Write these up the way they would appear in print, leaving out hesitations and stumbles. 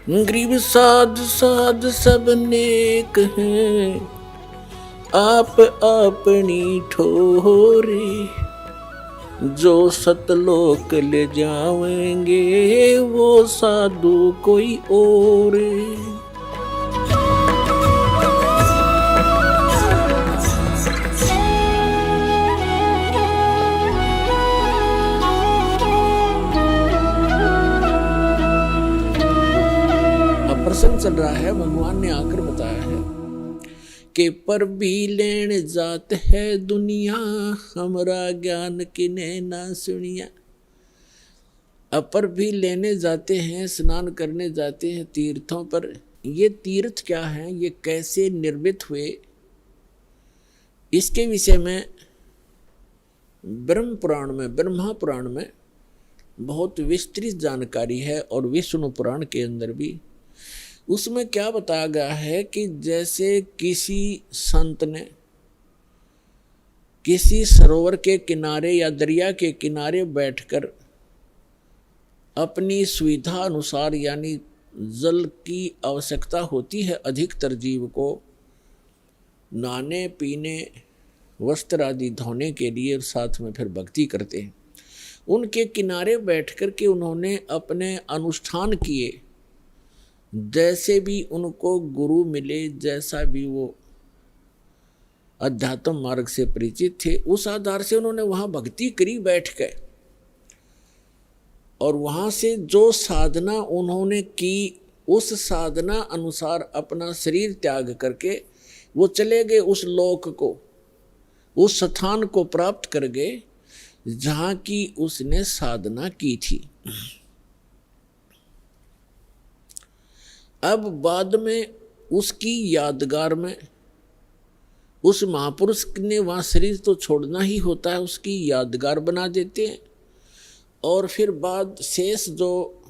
गरीब साध साध सब नेक हैं, आप अपनी ठोरे। जो सतलोक ले जाएंगे वो साधु कोई और। प्रसंग चल रहा है, भगवान ने आकर बताया है कि पर भी लेन जात है दुनिया, हमरा ज्ञान किने ना सुनिया। अपर भी लेने जाते हैं, स्नान करने जाते हैं तीर्थों पर। ये तीर्थ क्या है, ये कैसे निर्मित हुए, इसके विषय में ब्रह्म पुराण में, ब्रह्मा पुराण में बहुत विस्तृत जानकारी है, और विष्णु पुराण के अंदर भी। उसमें क्या बताया गया है कि जैसे किसी संत ने किसी सरोवर के किनारे या दरिया के किनारे बैठकर अपनी सुविधा अनुसार, यानी जल की आवश्यकता होती है अधिकतर जीव को नहाने पीने वस्त्र आदि धोने के लिए, और साथ में फिर भक्ति करते हैं। उनके किनारे बैठकर के उन्होंने अपने अनुष्ठान किए, जैसे भी उनको गुरु मिले, जैसा भी वो अध्यात्म मार्ग से परिचित थे, उस आधार से उन्होंने वहाँ भक्ति करी बैठ के। और वहाँ से जो साधना उन्होंने की, उस साधना अनुसार अपना शरीर त्याग करके वो चले गए उस लोक को, उस स्थान को प्राप्त कर गए जहाँ की उसने साधना की थी। अब बाद में उसकी यादगार में उस महापुरुष ने वहाँ शरीर तो छोड़ना ही होता है, उसकी यादगार बना देते हैं। और फिर बाद शेष जो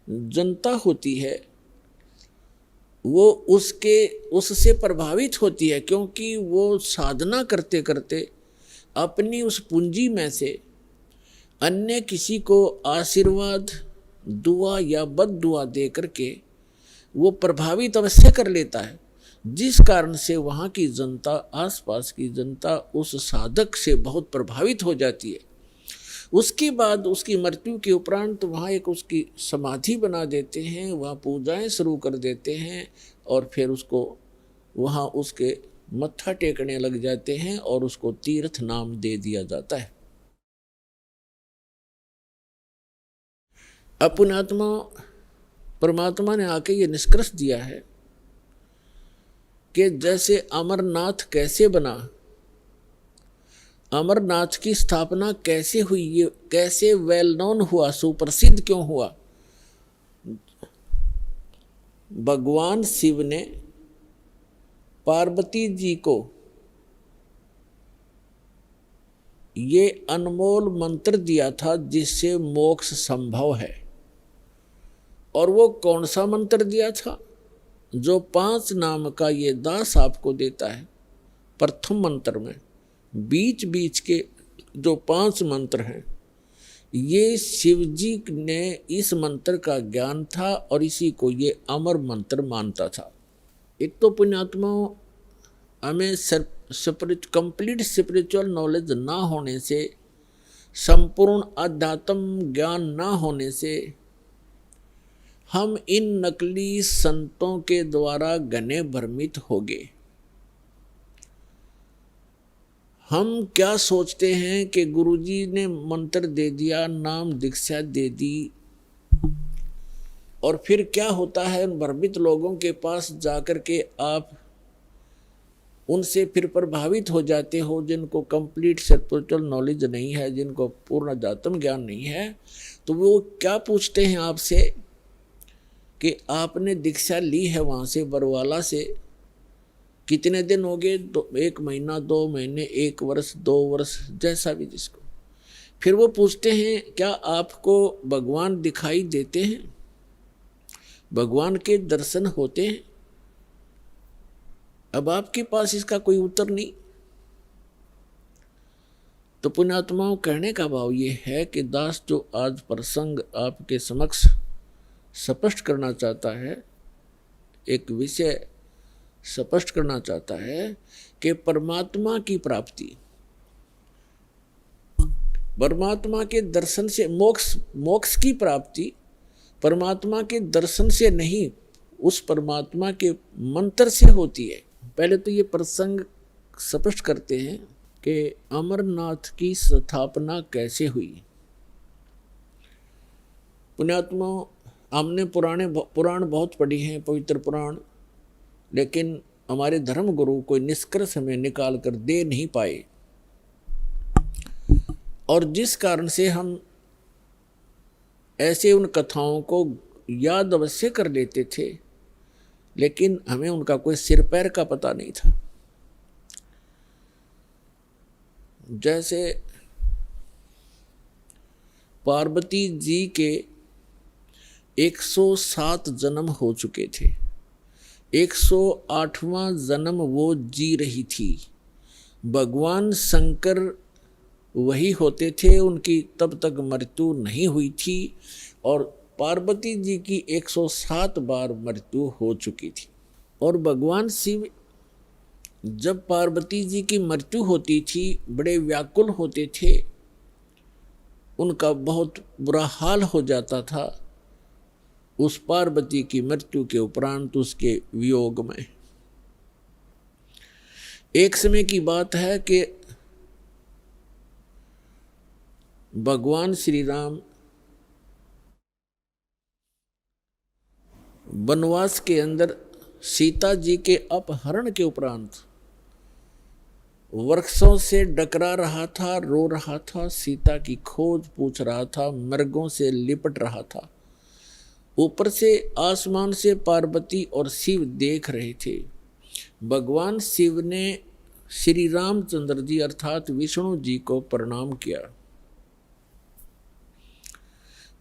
जनता होती है वो उससे प्रभावित होती है, क्योंकि वो साधना करते करते अपनी उस पूंजी में से अन्य किसी को आशीर्वाद, दुआ या बद दुआ दे करके वो प्रभावित अवश्य कर लेता है, जिस कारण से वहाँ की जनता, आसपास की जनता उस साधक से बहुत प्रभावित हो जाती है। उसके बाद उसकी मृत्यु के उपरांत वहाँ एक उसकी समाधि बना देते हैं, वहाँ पूजाएं शुरू कर देते हैं, और फिर उसको वहाँ उसके मत्था टेकने लग जाते हैं, और उसको तीर्थ नाम दे दिया जाता है। अपुण्यात्मा परमात्मा ने आके ये निष्कर्ष दिया है कि जैसे अमरनाथ कैसे बना, अमरनाथ की स्थापना कैसे हुई, ये कैसे वेल नोन हुआ, सुप्रसिद्ध क्यों हुआ। भगवान शिव ने पार्वती जी को ये अनमोल मंत्र दिया था जिससे मोक्ष संभव है। और वो कौन सा मंत्र दिया था? जो 5 नाम का ये दास आपको देता है। प्रथम मंत्र में बीच बीच के जो 5 मंत्र हैं, ये शिव जी ने इस मंत्र का ज्ञान था और इसी को ये अमर मंत्र मानता था। एक तो पुण्यात्माओं, हमें कंप्लीट स्पिरिचुअल नॉलेज ना होने से, संपूर्ण अध्यात्म ज्ञान ना होने से हम इन नकली संतों के द्वारा घने भ्रमित हो गए। हम क्या सोचते हैं कि गुरुजी ने मंत्र दे दिया, नाम दीक्षा दे दी, और फिर क्या होता है, उन भ्रमित लोगों के पास जाकर के आप उनसे फिर प्रभावित हो जाते हो, जिनको कंप्लीट स्पिरिचुअल नॉलेज नहीं है, जिनको पूर्ण अध्यात्म ज्ञान नहीं है। तो वो क्या पूछते हैं आपसे कि आपने दीक्षा ली है वहाँ से, बरवाला से, कितने दिन हो गए? 1 महीना, 2 महीने, 1 वर्ष, 2 वर्ष, जैसा भी जिसको। फिर वो पूछते हैं क्या आपको भगवान दिखाई देते हैं, भगवान के दर्शन होते हैं? अब आपके पास इसका कोई उत्तर नहीं। तो पुण्यात्माओं, कहने का भाव ये है कि दास जो आज प्रसंग आपके समक्ष स्पष्ट करना चाहता है, एक विषय स्पष्ट करना चाहता है कि परमात्मा की प्राप्ति, परमात्मा के दर्शन से, मोक्ष की प्राप्ति परमात्मा के दर्शन से नहीं, उस परमात्मा के मंत्र से होती है। पहले तो ये प्रसंग स्पष्ट करते हैं कि अमरनाथ की स्थापना कैसे हुई। पुण्यात्मा, हमने पुराण बहुत पढ़ी हैं, पवित्र पुराण, लेकिन हमारे धर्म गुरु कोई निष्कर्ष हमें निकाल कर दे नहीं पाए, और जिस कारण से हम ऐसे उन कथाओं को याद अवश्य कर लेते थे, लेकिन हमें उनका कोई सिर पैर का पता नहीं था। जैसे पार्वती जी के 107 जन्म हो चुके थे, 108वां जन्म वो जी रही थी। भगवान शंकर वही होते थे, उनकी तब तक मृत्यु नहीं हुई थी, और पार्वती जी की 107 बार मृत्यु हो चुकी थी। और भगवान शिव जब पार्वती जी की मृत्यु होती थी बड़े व्याकुल होते थे, उनका बहुत बुरा हाल हो जाता था उस पार्वती की मृत्यु के उपरांत, उसके वियोग में। एक समय की बात है कि भगवान श्री राम वनवास के अंदर सीता जी के अपहरण के उपरांत वृक्षों से डकरा रहा था, रो रहा था, सीता की खोज पूछ रहा था, मृगों से लिपट रहा था। ऊपर से आसमान से पार्वती और शिव देख रहे थे। भगवान शिव ने श्री रामचंद्र जी अर्थात विष्णु जी को प्रणाम किया।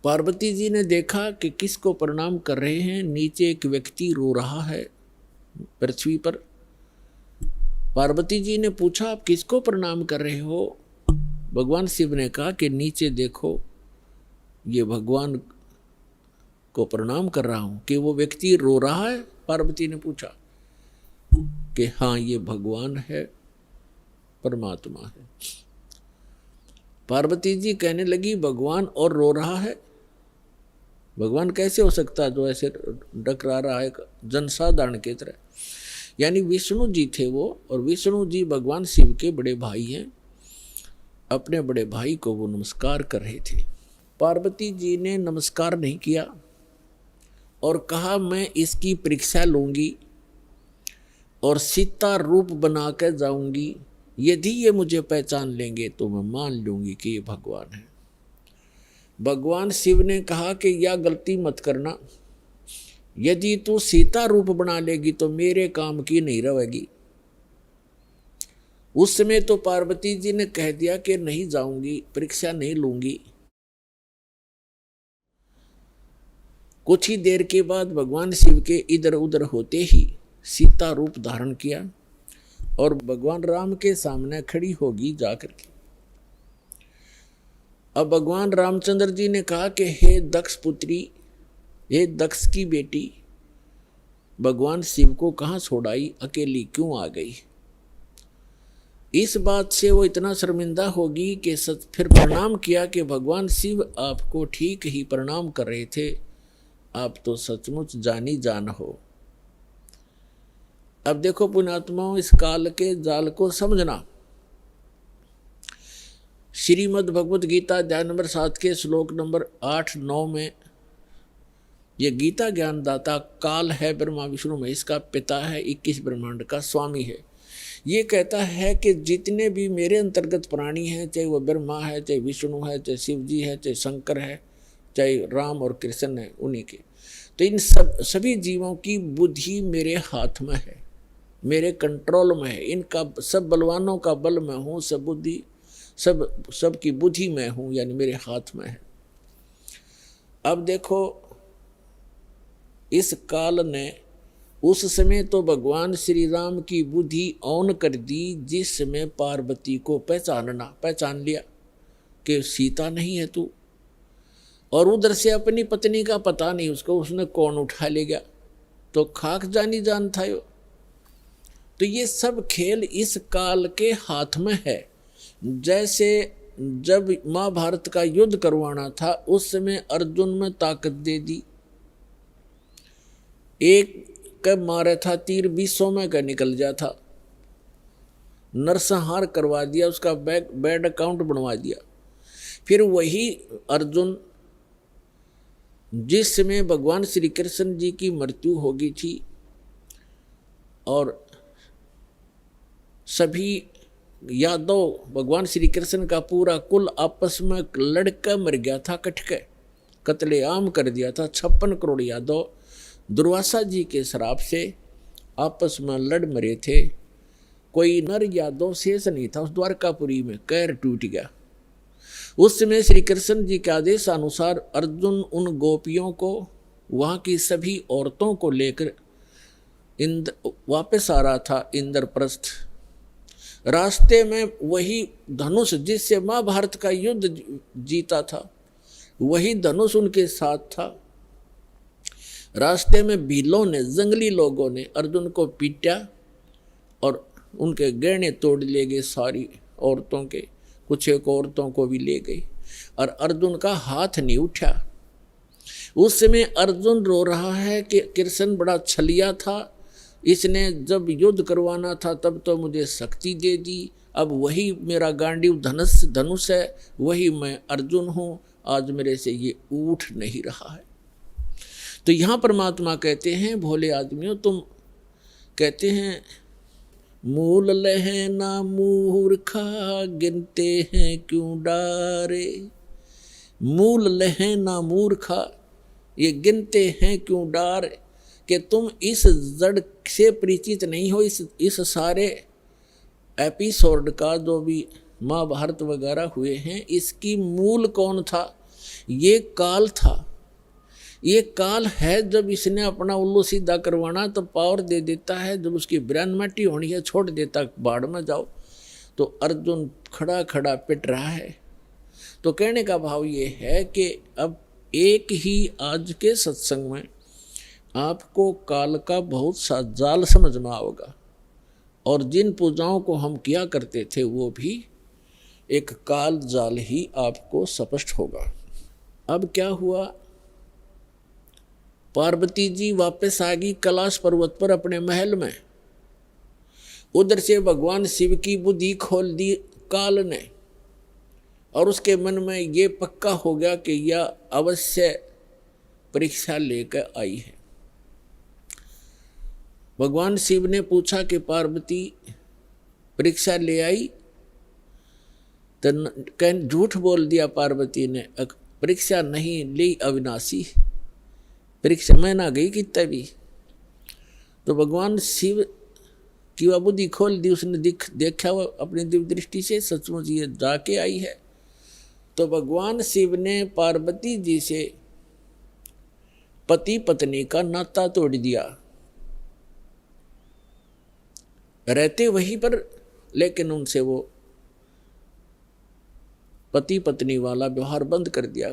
पार्वती जी ने देखा कि किसको प्रणाम कर रहे हैं, नीचे एक व्यक्ति रो रहा है पृथ्वी पर। पार्वती जी ने पूछा, आप किसको प्रणाम कर रहे हो? भगवान शिव ने कहा कि नीचे देखो, ये भगवान को प्रणाम कर रहा हूं। कि वो व्यक्ति रो रहा है? पार्वती ने पूछा कि हाँ, ये भगवान है, परमात्मा है। पार्वती जी कहने लगी, भगवान और रो रहा है? भगवान कैसे हो सकता है जो ऐसे डकरा रहा है जनसाधारण की तरह? यानी विष्णु जी थे वो, और विष्णु जी भगवान शिव के बड़े भाई हैं। अपने बड़े भाई को वो नमस्कार कर रहे थे। पार्वती जी ने नमस्कार नहीं किया और कहा, मैं इसकी परीक्षा लूंगी और सीता रूप बना कर जाऊंगी। यदि ये मुझे पहचान लेंगे तो मैं मान लूंगी कि ये भगवान है। भगवान शिव ने कहा कि यह गलती मत करना, यदि तू सीता रूप बना लेगी तो मेरे काम की नहीं रहेगी। उस समय तो पार्वती जी ने कह दिया कि नहीं जाऊंगी, परीक्षा नहीं लूंगी। कुछ ही देर के बाद भगवान शिव के इधर उधर होते ही सीता रूप धारण किया और भगवान राम के सामने खड़ी होगी जाकर के। अब भगवान रामचंद्र जी ने कहा कि हे दक्ष पुत्री, हे दक्ष की बेटी, भगवान शिव को कहाँ छोड़ाई, अकेली क्यों आ गई? इस बात से वो इतना शर्मिंदा होगी कि फिर प्रणाम किया कि भगवान शिव आपको ठीक ही प्रणाम कर रहे थे, आप तो सचमुच जानी जान हो। अब देखो पुण्यात्माओं, इस काल के जाल को समझना। श्रीमद् भगवद गीता अध्याय नंबर 7 के श्लोक नंबर 8-9 में ये गीता ज्ञानदाता काल है, ब्रह्मा विष्णु महेश का पिता है, 21 ब्रह्मांड का स्वामी है। ये कहता है कि जितने भी मेरे अंतर्गत प्राणी हैं, चाहे वो ब्रह्मा है, चाहे विष्णु है, चाहे शिव जी है, चाहे शंकर है, चाहे राम और कृष्ण है, उन्हीं के, तो इन सभी जीवों की बुद्धि मेरे हाथ में है, मेरे कंट्रोल में है। इनका सब बलवानों का बल मैं हूँ, सब बुद्धि सब की बुद्धि मैं हूँ, यानी मेरे हाथ में है। अब देखो, इस काल ने उस समय तो भगवान श्री राम की बुद्धि ऑन कर दी, जिस समय पार्वती को पहचान लिया कि सीता नहीं है तू। और उधर से अपनी पत्नी का पता नहीं उसको, उसने कौन उठा ले गया, तो खाक जानी जान था यो। तो ये सब खेल इस काल के हाथ में है। जैसे जब महाभारत का युद्ध करवाना था उस समय अर्जुन में ताकत दे दी, एक कब मारा था तीर 20 में का निकल जा था, नरसंहार करवा दिया, उसका बैड अकाउंट बनवा दिया। फिर वही अर्जुन जिस समय भगवान श्री कृष्ण जी की मृत्यु हो गई थी और सभी यादव भगवान श्री कृष्ण का पूरा कुल आपस में लड़कर मर गया था, कटके कत्लेआम कर दिया था। 56 करोड़ यादव दुर्वासा जी के श्राप से आपस में लड़ मरे थे। कोई नर यादव शेष नहीं था उस द्वारकापुरी में, कैर टूट गया। उस समय श्री कृष्ण जी के आदेश अनुसार अर्जुन उन गोपियों को, वहाँ की सभी औरतों को लेकर वापस आ रहा था इंद्रप्रस्थ। रास्ते में वही धनुष जिससे महाभारत का युद्ध जीता था, वही धनुष उनके साथ था। रास्ते में भीलों ने, जंगली लोगों ने अर्जुन को पीटा और उनके गहने तोड़ ले गए, सारी औरतों के, कुछ एक औरतों को भी ले गई और अर्जुन का हाथ नहीं उठा। उस समय अर्जुन रो रहा है कि कृष्ण बड़ा छलिया था, इसने जब युद्ध करवाना था तब तो मुझे शक्ति दे दी, अब वही मेरा गांडीव धनुष है, वही मैं अर्जुन हूँ, आज मेरे से ये उठ नहीं रहा है। तो यहाँ परमात्मा कहते हैं, भोले आदमियों तुम कहते हैं मूल लहे ना मूर्खा, गिनते हैं क्यों डारे। मूल लहे ना मूर्खा, ये गिनते हैं क्यों डार, कि तुम इस जड़ से परिचित नहीं हो। इस सारे एपिसोड का जो भी महाभारत वगैरह हुए हैं, इसकी मूल कौन था? ये काल था। ये काल है, जब इसने अपना उल्लू सीधा करवाना तो पावर दे देता है, जब उसकी ब्रह्मटी होनी है छोड़ देता बाढ़ में जाओ। तो अर्जुन खड़ा खड़ा पिट रहा है। तो कहने का भाव ये है कि अब एक ही आज के सत्संग में आपको काल का बहुत सा जाल समझ में आओगा, और जिन पूजाओं को हम किया करते थे वो भी एक काल जाल ही आपको स्पष्ट होगा। अब क्या हुआ, पार्वती जी वापस आ गई कैलाश पर्वत पर अपने महल में। उधर से भगवान शिव की बुद्धि खोल दी काल ने, और उसके मन में ये पक्का हो गया कि यह अवश्य परीक्षा लेकर आई है। भगवान शिव ने पूछा कि पार्वती परीक्षा ले आई? तो झूठ बोल दिया पार्वती ने, परीक्षा नहीं ली अविनाशी, परीक्षा में ना गई कितना भी। तो भगवान शिव की वह बुद्धि खोल दी, उसने देखा वो अपनी दिव्य दृष्टि से सचमुच ये जाके आई है। तो भगवान शिव ने पार्वती जी से पति पत्नी का नाता तोड़ दिया, रहते वहीं पर, लेकिन उनसे वो पति पत्नी वाला व्यवहार बंद कर दिया।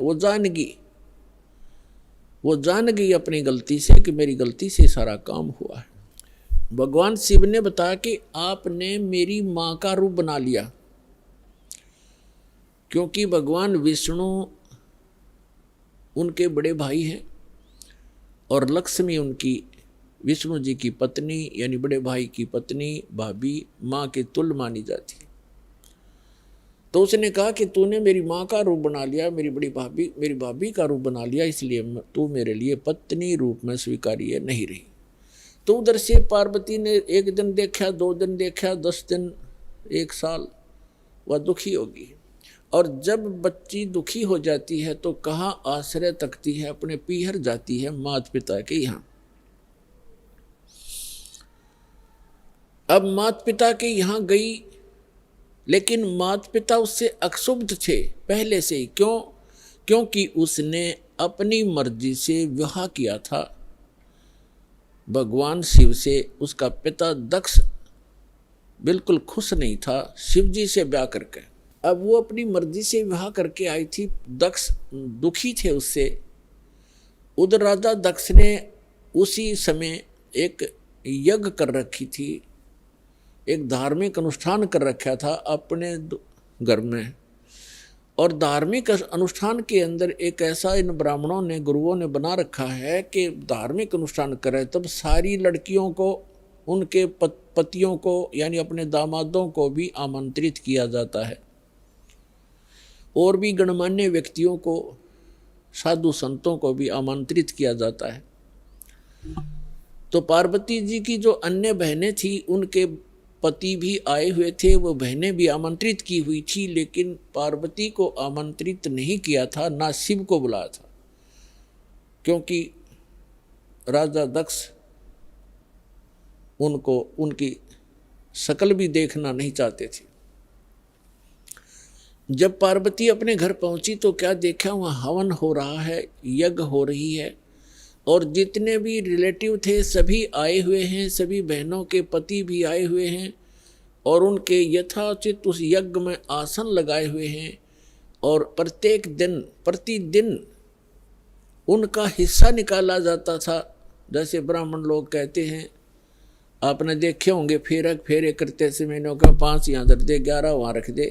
वो जान गई अपनी गलती से कि मेरी गलती से सारा काम हुआ है। भगवान शिव ने बताया कि आपने मेरी माँ का रूप बना लिया, क्योंकि भगवान विष्णु उनके बड़े भाई हैं और लक्ष्मी उनकी विष्णु जी की पत्नी यानी बड़े भाई की पत्नी भाभी माँ के तुल्य मानी जाती है। तो उसने कहा कि तूने मेरी माँ का रूप बना लिया, मेरी भाभी का रूप बना लिया, इसलिए तू मेरे लिए पत्नी रूप में स्वीकार्य नहीं रही। तो उधर से पार्वती ने एक दिन देखा, 2 दिन देखा, 10 दिन, 1 साल, वह दुखी होगी। और जब बच्ची दुखी हो जाती है तो कहाँ आश्रय तकती है, अपने पीहर जाती है माता पिता के यहाँ। अब माता पिता के यहाँ गई, लेकिन माता पिता उससे अक्षुब्ध थे पहले से ही। क्यों? क्योंकि उसने अपनी मर्जी से विवाह किया था भगवान शिव से। उसका पिता दक्ष बिल्कुल खुश नहीं था शिव जी से ब्याह करके। अब वो अपनी मर्जी से विवाह करके आई थी। दक्ष दुखी थे उससे। उधर राजा दक्ष ने उसी समय एक यज्ञ कर रखी थी, एक धार्मिक अनुष्ठान कर रखा था अपने घर में। और धार्मिक अनुष्ठान के अंदर एक ऐसा इन ब्राह्मणों ने, गुरुओं ने बना रखा है कि धार्मिक अनुष्ठान करे तब सारी लड़कियों को, उनके पतियों को यानी अपने दामादों को भी आमंत्रित किया जाता है, और भी गणमान्य व्यक्तियों को, साधु संतों को भी आमंत्रित किया जाता है। तो पार्वती जी की जो अन्य बहनें थी उनके पति भी आए हुए थे, वो बहनें भी आमंत्रित की हुई थी, लेकिन पार्वती को आमंत्रित नहीं किया था, ना शिव को बुलाया था, क्योंकि राजा दक्ष उनको, उनकी शक्ल भी देखना नहीं चाहते थे। जब पार्वती अपने घर पहुंची तो क्या देखा, वहाँ हवन हो रहा है, यज्ञ हो रही है, और जितने भी रिलेटिव थे सभी आए हुए हैं, सभी बहनों के पति भी आए हुए हैं, और उनके यथाचित उस यज्ञ में आसन लगाए हुए हैं, और प्रत्येक दिन प्रतिदिन उनका हिस्सा निकाला जाता था। जैसे ब्राह्मण लोग कहते हैं, आपने देखे होंगे फेरे करते समय का 5 यहाँ धर दे, 11 वहाँ रख दे।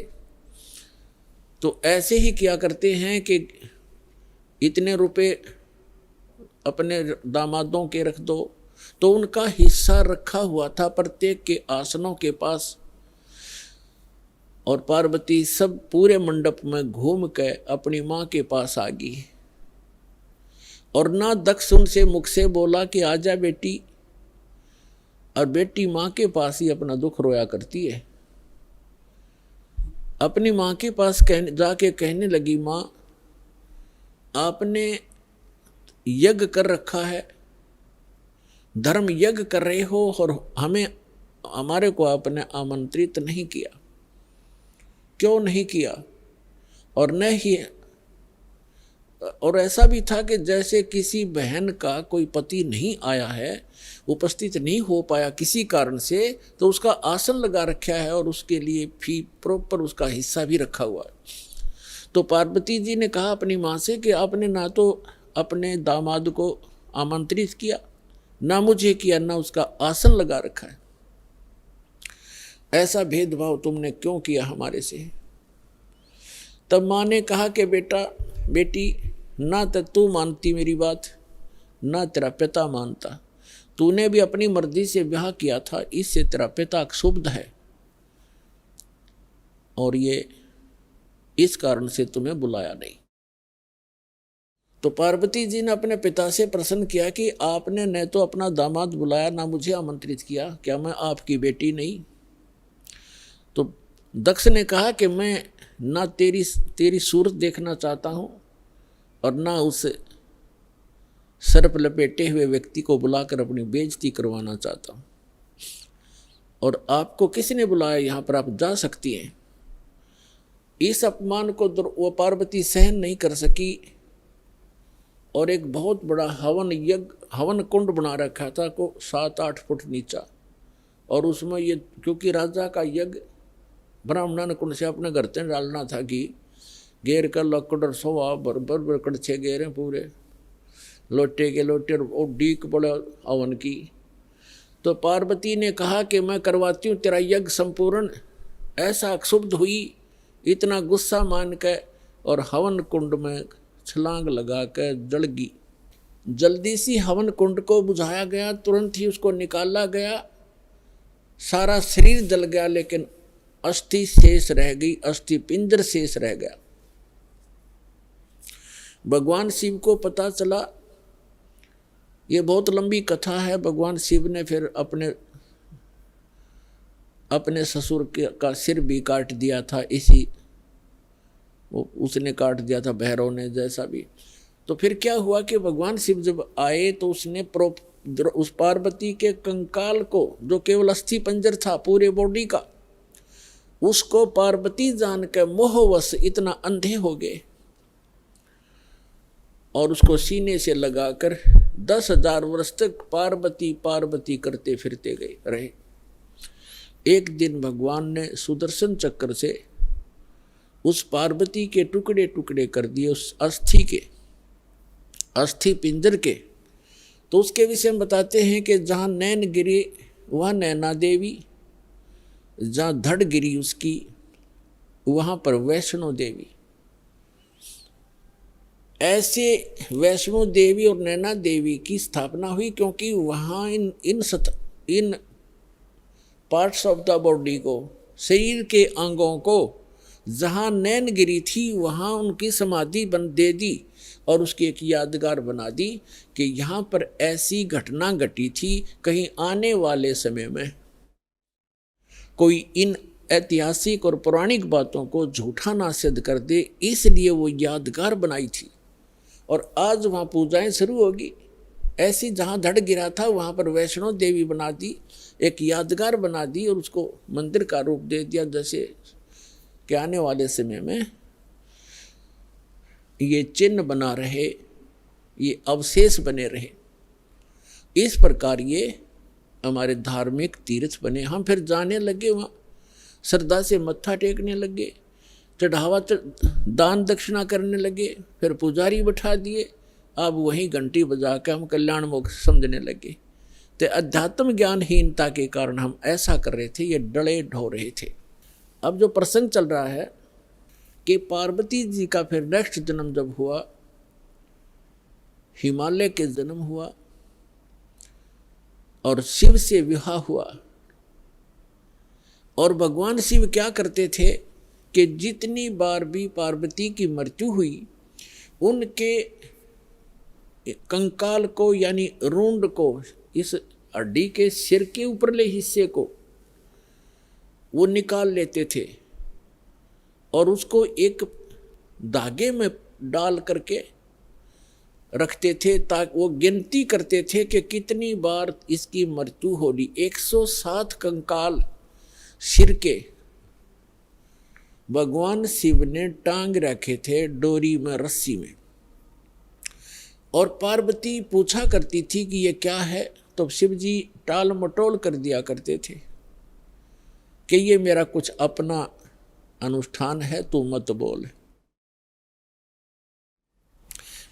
तो ऐसे ही किया करते हैं कि इतने रुपए अपने दामादों के रख दो, तो उनका हिस्सा रखा हुआ था प्रत्येक के आसनों के पास। और पार्वती सब पूरे मंडप में घूम के अपनी माँ के पास आ गई, और ना दक्ष उनसे मुख से बोला कि आजा बेटी, और बेटी माँ के पास ही अपना दुख रोया करती है। अपनी माँ के पास जाके कहने लगी, माँ आपने यज्ञ कर रखा है, धर्म यज्ञ कर रहे हो, और हमारे को आपने आमंत्रित नहीं किया, क्यों नहीं किया? और न ही, और ऐसा भी था कि जैसे किसी बहन का कोई पति नहीं आया है, उपस्थित नहीं हो पाया किसी कारण से, तो उसका आसन लगा रखा है और उसके लिए फी प्रॉपर उसका हिस्सा भी रखा हुआ है। तो पार्वती जी ने कहा अपनी माँ से कि आपने ना तो अपने दामाद को आमंत्रित किया, ना मुझे किया, ना उसका आसन लगा रखा है, ऐसा भेदभाव तुमने क्यों किया हमारे से? तब माँ ने कहा कि बेटी, ना तो तू मानती मेरी बात, ना तेरा पिता मानता, तूने भी अपनी मर्जी से ब्याह किया था, इससे तेरा पिता अक्षुब्ध है, और ये इस कारण से तुम्हें बुलाया नहीं। तो पार्वती जी ने अपने पिता से प्रश्न किया कि आपने न तो अपना दामाद बुलाया, ना मुझे आमंत्रित किया, क्या मैं आपकी बेटी नहीं? तो दक्ष ने कहा कि मैं ना तेरी सूरत देखना चाहता हूँ, और ना उस सर्प लपेटे हुए व्यक्ति को बुलाकर अपनी बेइज्जती करवाना चाहता हूँ, और आपको किसने बुलाया, यहाँ पर आप जा सकती हैं। इस अपमान को वो पार्वती सहन नहीं कर सकी, और एक बहुत बड़ा हवन कुंड बना रखा था को 7-8 फुट नीचा, और उसमें ये, क्योंकि राजा का यज्ञ ब्राह्मण कुंड से अपने घर से डालना था कि घेर कर लकड़ और सोवा बरबर कड़छे घेरे पूरे, लोटे के लोटे और डीक पड़े हवन की। तो पार्वती ने कहा कि मैं करवाती हूँ तेरा यज्ञ संपूर्ण। ऐसा क्षुब्ध हुई, इतना गुस्सा मान के, और हवन कुंड में छलांग लगा कर जल गई। जल्दी सी हवन कुंड को बुझाया गया, तुरंत ही उसको निकाला गया, सारा शरीर जल गया, लेकिन अस्थि शेष रह गई, अस्थि पिंजर शेष रह गया। भगवान शिव को पता चला, ये बहुत लंबी कथा है। भगवान शिव ने फिर अपने ससुर का सिर भी काट दिया था, उसने काट दिया था, भैरव ने, जैसा भी। तो फिर क्या हुआ कि भगवान शिव जब आए तो उसने उस पार्वती के कंकाल को, जो केवल अस्थि पंजर था पूरे बॉडी का, उसको पार्वती जान के मोहवश इतना अंधे हो गए, और उसको सीने से लगाकर 10,000 वर्ष तक पार्वती पार्वती करते फिरते रहे। एक दिन भगवान ने सुदर्शन चक्र से उस पार्वती के टुकड़े टुकड़े कर दिए, उस अस्थि के, अस्थि पिंजर के। तो उसके विषय में बताते हैं कि जहाँ नैन गिरी वह नैना देवी, जहाँ धड़ गिरी उसकी वहाँ पर वैष्णो देवी। ऐसे वैष्णो देवी और नैना देवी की स्थापना हुई क्योंकि वहाँ इन पार्ट्स ऑफ द बॉडी को, शरीर के अंगों को, जहाँ नैन गिरी थी वहाँ उनकी समाधि दे दी और उसकी एक यादगार बना दी कि यहाँ पर ऐसी घटना घटी थी, कहीं आने वाले समय में कोई इन ऐतिहासिक और पौराणिक बातों को झूठा ना सिद्ध कर दे, इसलिए वो यादगार बनाई थी। और आज वहाँ पूजाएं शुरू होगी। ऐसी जहाँ धड़ गिरा था वहाँ पर वैष्णो देवी बना दी, एक यादगार बना दी और उसको मंदिर का रूप दे दिया, जैसे कि आने वाले समय में ये चिन्ह बना रहे, ये अवशेष बने रहे। इस प्रकार ये हमारे धार्मिक तीर्थ बने। हम फिर जाने लगे, वहाँ श्रद्धा से मत्था टेकने लगे, चढ़ावा दान दक्षिणा करने लगे, फिर पुजारी बैठा दिए, अब वहीं घंटी बजा के हम कल्याण मोक्ष समझने लगे। तो अध्यात्म ज्ञानहीनता के कारण हम ऐसा कर रहे थे, ये डले ढो रहे थे। अब जो प्रसंग चल रहा है कि पार्वती जी का फिर नेक्स्ट जन्म जब हुआ, हिमालय के जन्म हुआ और शिव से विवाह हुआ। और भगवान शिव क्या करते थे कि जितनी बार भी पार्वती की मृत्यु हुई, उनके कंकाल को यानी रूंड को, इस हड्डी के सिर के ऊपरले हिस्से को वो निकाल लेते थे और उसको एक धागे में डाल करके रखते थे, ताकि वो गिनती करते थे कि कितनी बार इसकी मृत्यु होगी। 107 कंकाल सिर के भगवान शिव ने टांग रखे थे डोरी में, रस्सी में। और पार्वती पूछा करती थी कि ये क्या है, तो शिव जी टाल मटोल कर दिया करते थे कि ये मेरा कुछ अपना अनुष्ठान है, तू मत बोल।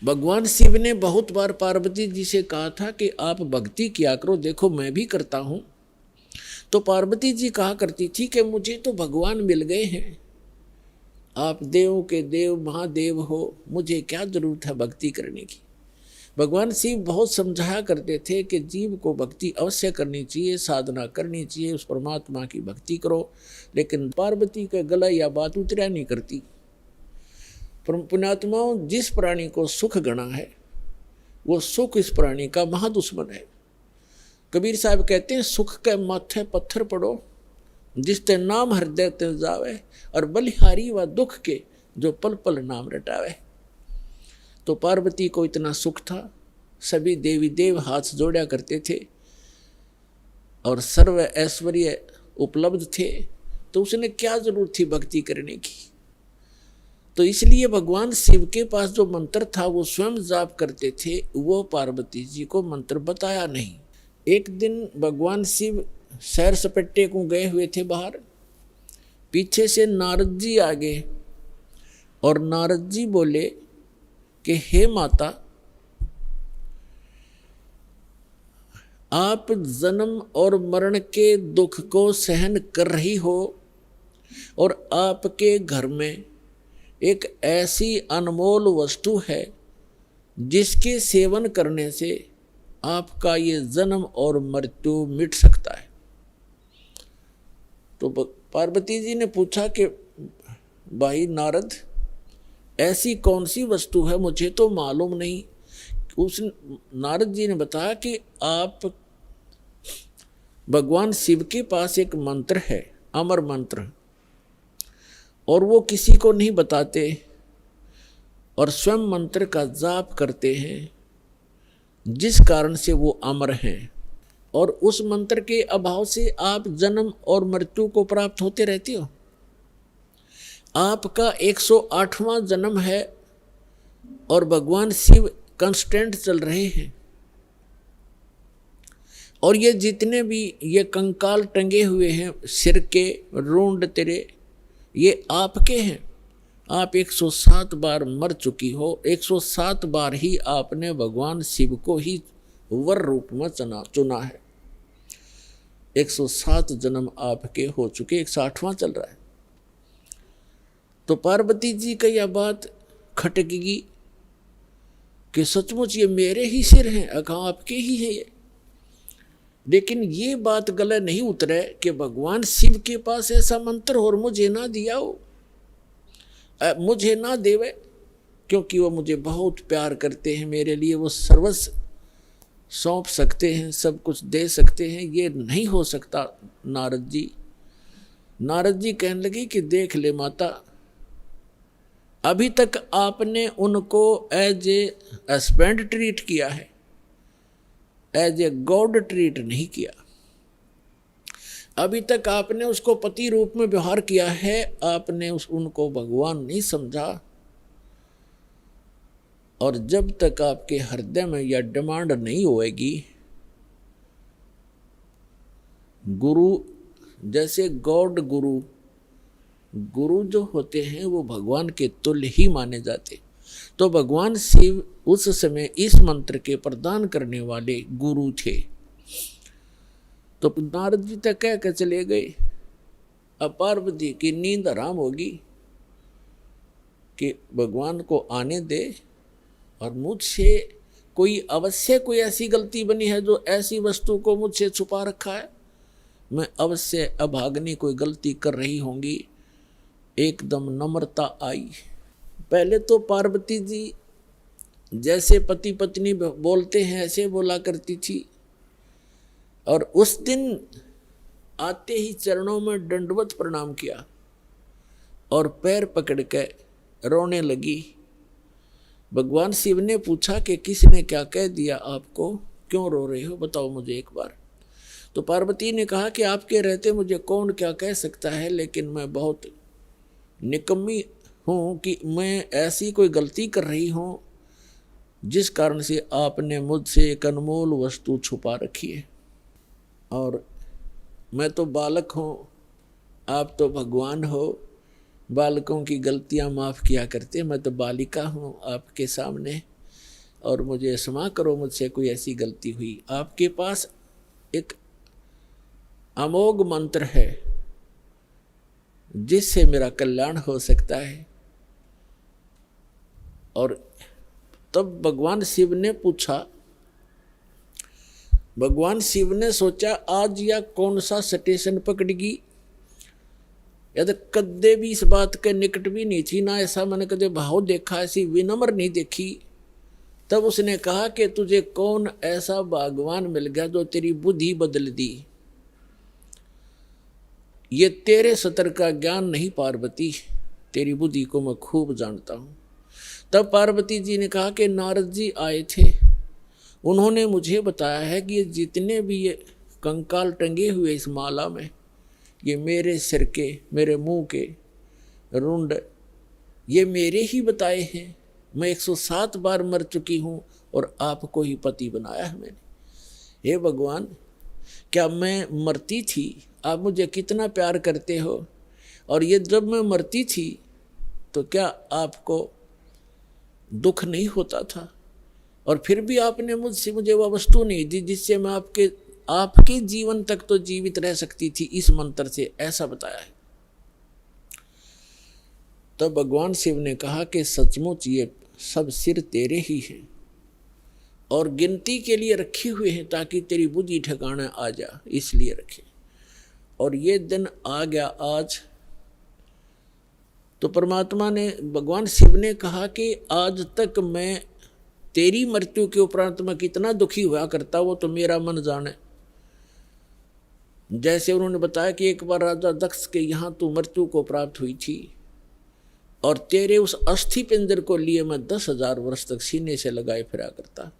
भगवान शिव ने बहुत बार पार्वती जी से कहा था कि आप भक्ति किया करो, देखो मैं भी करता हूं। तो पार्वती जी कहा करती थी कि मुझे तो भगवान मिल गए हैं, आप देवों के देव महादेव हो, मुझे क्या जरूरत है भक्ति करने की। भगवान शिव बहुत समझाया करते थे कि जीव को भक्ति अवश्य करनी चाहिए, साधना करनी चाहिए, उस परमात्मा की भक्ति करो। लेकिन पार्वती का गला या बात उतरा नहीं करती। पुण्यात्माओं, जिस प्राणी को सुख गणा है वो सुख इस प्राणी का महादुश्मन है। कबीर साहब कहते हैं, सुख के माथे पत्थर पड़ो, जिसते नाम हृदय ते जावे, और बलिहारी व दुख के जो पल पल नाम रटावे। तो पार्वती को इतना सुख था, सभी देवी देव हाथ जोड़ा करते थे और सर्व ऐश्वर्य उपलब्ध थे, तो उसने क्या जरूरत थी भक्ति करने की। तो इसलिए भगवान शिव के पास जो मंत्र था वो स्वयं जाप करते थे, वो पार्वती जी को मंत्र बताया नहीं। एक दिन भगवान शिव सैर सपट्टे को गए हुए थे बाहर, पीछे से नारद जी आ गए और नारद जी बोले कि हे माता, आप जन्म और मरण के दुख को सहन कर रही हो और आपके घर में एक ऐसी अनमोल वस्तु है जिसके सेवन करने से आपका ये जन्म और मृत्यु मिट सकता है। तो पार्वती जी ने पूछा कि भाई नारद, ऐसी कौन सी वस्तु है, मुझे तो मालूम नहीं। उस नारद जी ने बताया कि आप भगवान शिव के पास एक मंत्र है, अमर मंत्र, और वो किसी को नहीं बताते और स्वयं मंत्र का जाप करते हैं, जिस कारण से वो अमर हैं। और उस मंत्र के अभाव से आप जन्म और मृत्यु को प्राप्त होते रहते हो। आपका 108वां जन्म है और भगवान शिव कंस्टेंट चल रहे हैं। और ये जितने भी ये कंकाल टंगे हुए हैं सिर के, रूंड तेरे, ये आपके हैं। आप 107 बार मर चुकी हो, 107 बार ही आपने भगवान शिव को ही वर रूप में चुना है। 107 जन्म आपके हो चुके, 108वां चल रहा है। तो पार्वती जी का यह बात खटकेगी कि सचमुच ये मेरे ही सिर हैं, अगर आपके ही हैं ये। लेकिन ये बात गले नहीं उतरे कि भगवान शिव के पास ऐसा मंत्र और मुझे ना दिया हो, मुझे ना देवे, क्योंकि वो मुझे बहुत प्यार करते हैं, मेरे लिए वो सर्वस्व सौंप सकते हैं, सब कुछ दे सकते हैं। ये नहीं हो सकता नारद जी। नारद जी कहने लगे कि देख ले माता, अभी तक आपने उनको एज ए हस्बैंड ट्रीट किया है, एज ए गॉड ट्रीट नहीं किया। अभी तक आपने उसको पति रूप में व्यवहार किया है, आपने उनको भगवान नहीं समझा। और जब तक आपके हृदय में यह डिमांड नहीं होएगी, गुरु जैसे गॉड गुरु जो होते हैं वो भगवान के तुल्य ही माने जाते। तो भगवान शिव उस समय इस मंत्र के प्रदान करने वाले गुरु थे। तो नारद जी तक कह के चले गए। अब पार्वती की नींद हराम होगी कि भगवान को आने दे, और मुझसे कोई अवश्य कोई ऐसी गलती बनी है जो ऐसी वस्तु को मुझसे छुपा रखा है, मैं अवश्य अभाग्नि कोई गलती कर रही होंगी। एकदम नम्रता आई। पहले तो पार्वती जी जैसे पति पत्नी बोलते हैं ऐसे बोला करती थी, और उस दिन आते ही चरणों में दंडवत प्रणाम किया और पैर पकड़ के रोने लगी। भगवान शिव ने पूछा कि किसने क्या कह दिया आपको, क्यों रो रहे हो, बताओ मुझे एक बार। तो पार्वती ने कहा कि आपके रहते मुझे कौन क्या कह सकता है, लेकिन मैं बहुत निकम्मी हूँ कि मैं ऐसी कोई गलती कर रही हूँ जिस कारण से आपने मुझसे एक अनमोल वस्तु छुपा रखी है। और मैं तो बालक हूँ, आप तो भगवान हो, बालकों की गलतियाँ माफ़ किया करते, मैं तो बालिका हूँ आपके सामने, और मुझे क्षमा करो, मुझसे कोई ऐसी गलती हुई। आपके पास एक अमोघ मंत्र है जिससे मेरा कल्याण हो सकता है। और तब भगवान शिव ने पूछा, भगवान शिव ने सोचा आज या कौन सा स्टेशन पकड़ेगी, या तो कदे भी इस बात के निकट भी नहीं थी, ना ऐसा मैंने कदे भाव देखा, ऐसी विनम्र नहीं देखी। तब उसने कहा कि तुझे कौन ऐसा भगवान मिल गया जो तेरी बुद्धि बदल दी। ये तेरे सतर का ज्ञान नहीं पार्वती, तेरी बुद्धि को मैं खूब जानता हूँ। तब पार्वती जी ने कहा कि नारद जी आए थे, उन्होंने मुझे बताया है कि ये जितने भी ये कंकाल टंगे हुए इस माला में, ये मेरे सिर के, मेरे मुंह के रुंड, ये मेरे ही बताए हैं। मैं 107 बार मर चुकी हूँ और आपको ही पति बनाया है मैंने। हे भगवान, क्या मैं मरती थी, आप मुझे कितना प्यार करते हो, और ये जब मैं मरती थी तो क्या आपको दुख नहीं होता था, और फिर भी आपने मुझे वह वस्तु नहीं दी जिससे मैं आपके जीवन तक तो जीवित रह सकती थी, इस मंत्र से ऐसा बताया है। तो भगवान शिव ने कहा कि सचमुच ये सब सिर तेरे ही हैं और गिनती के लिए रखे हुए हैं ताकि तेरी बुद्धि ठिकाने आ जा, इसलिए रखे। और ये दिन आ गया आज। तो परमात्मा ने, भगवान शिव ने कहा कि आज तक मैं तेरी मृत्यु के उपरांत मैं कितना दुखी हुआ करता, वो तो मेरा मन जाने। जैसे उन्होंने बताया कि एक बार राजा दक्ष के यहाँ तू मृत्यु को प्राप्त हुई थी, और तेरे उस अस्थि पिंजर को लिए मैं 10,000 वर्ष तक सीने से लगाए फिरा करता।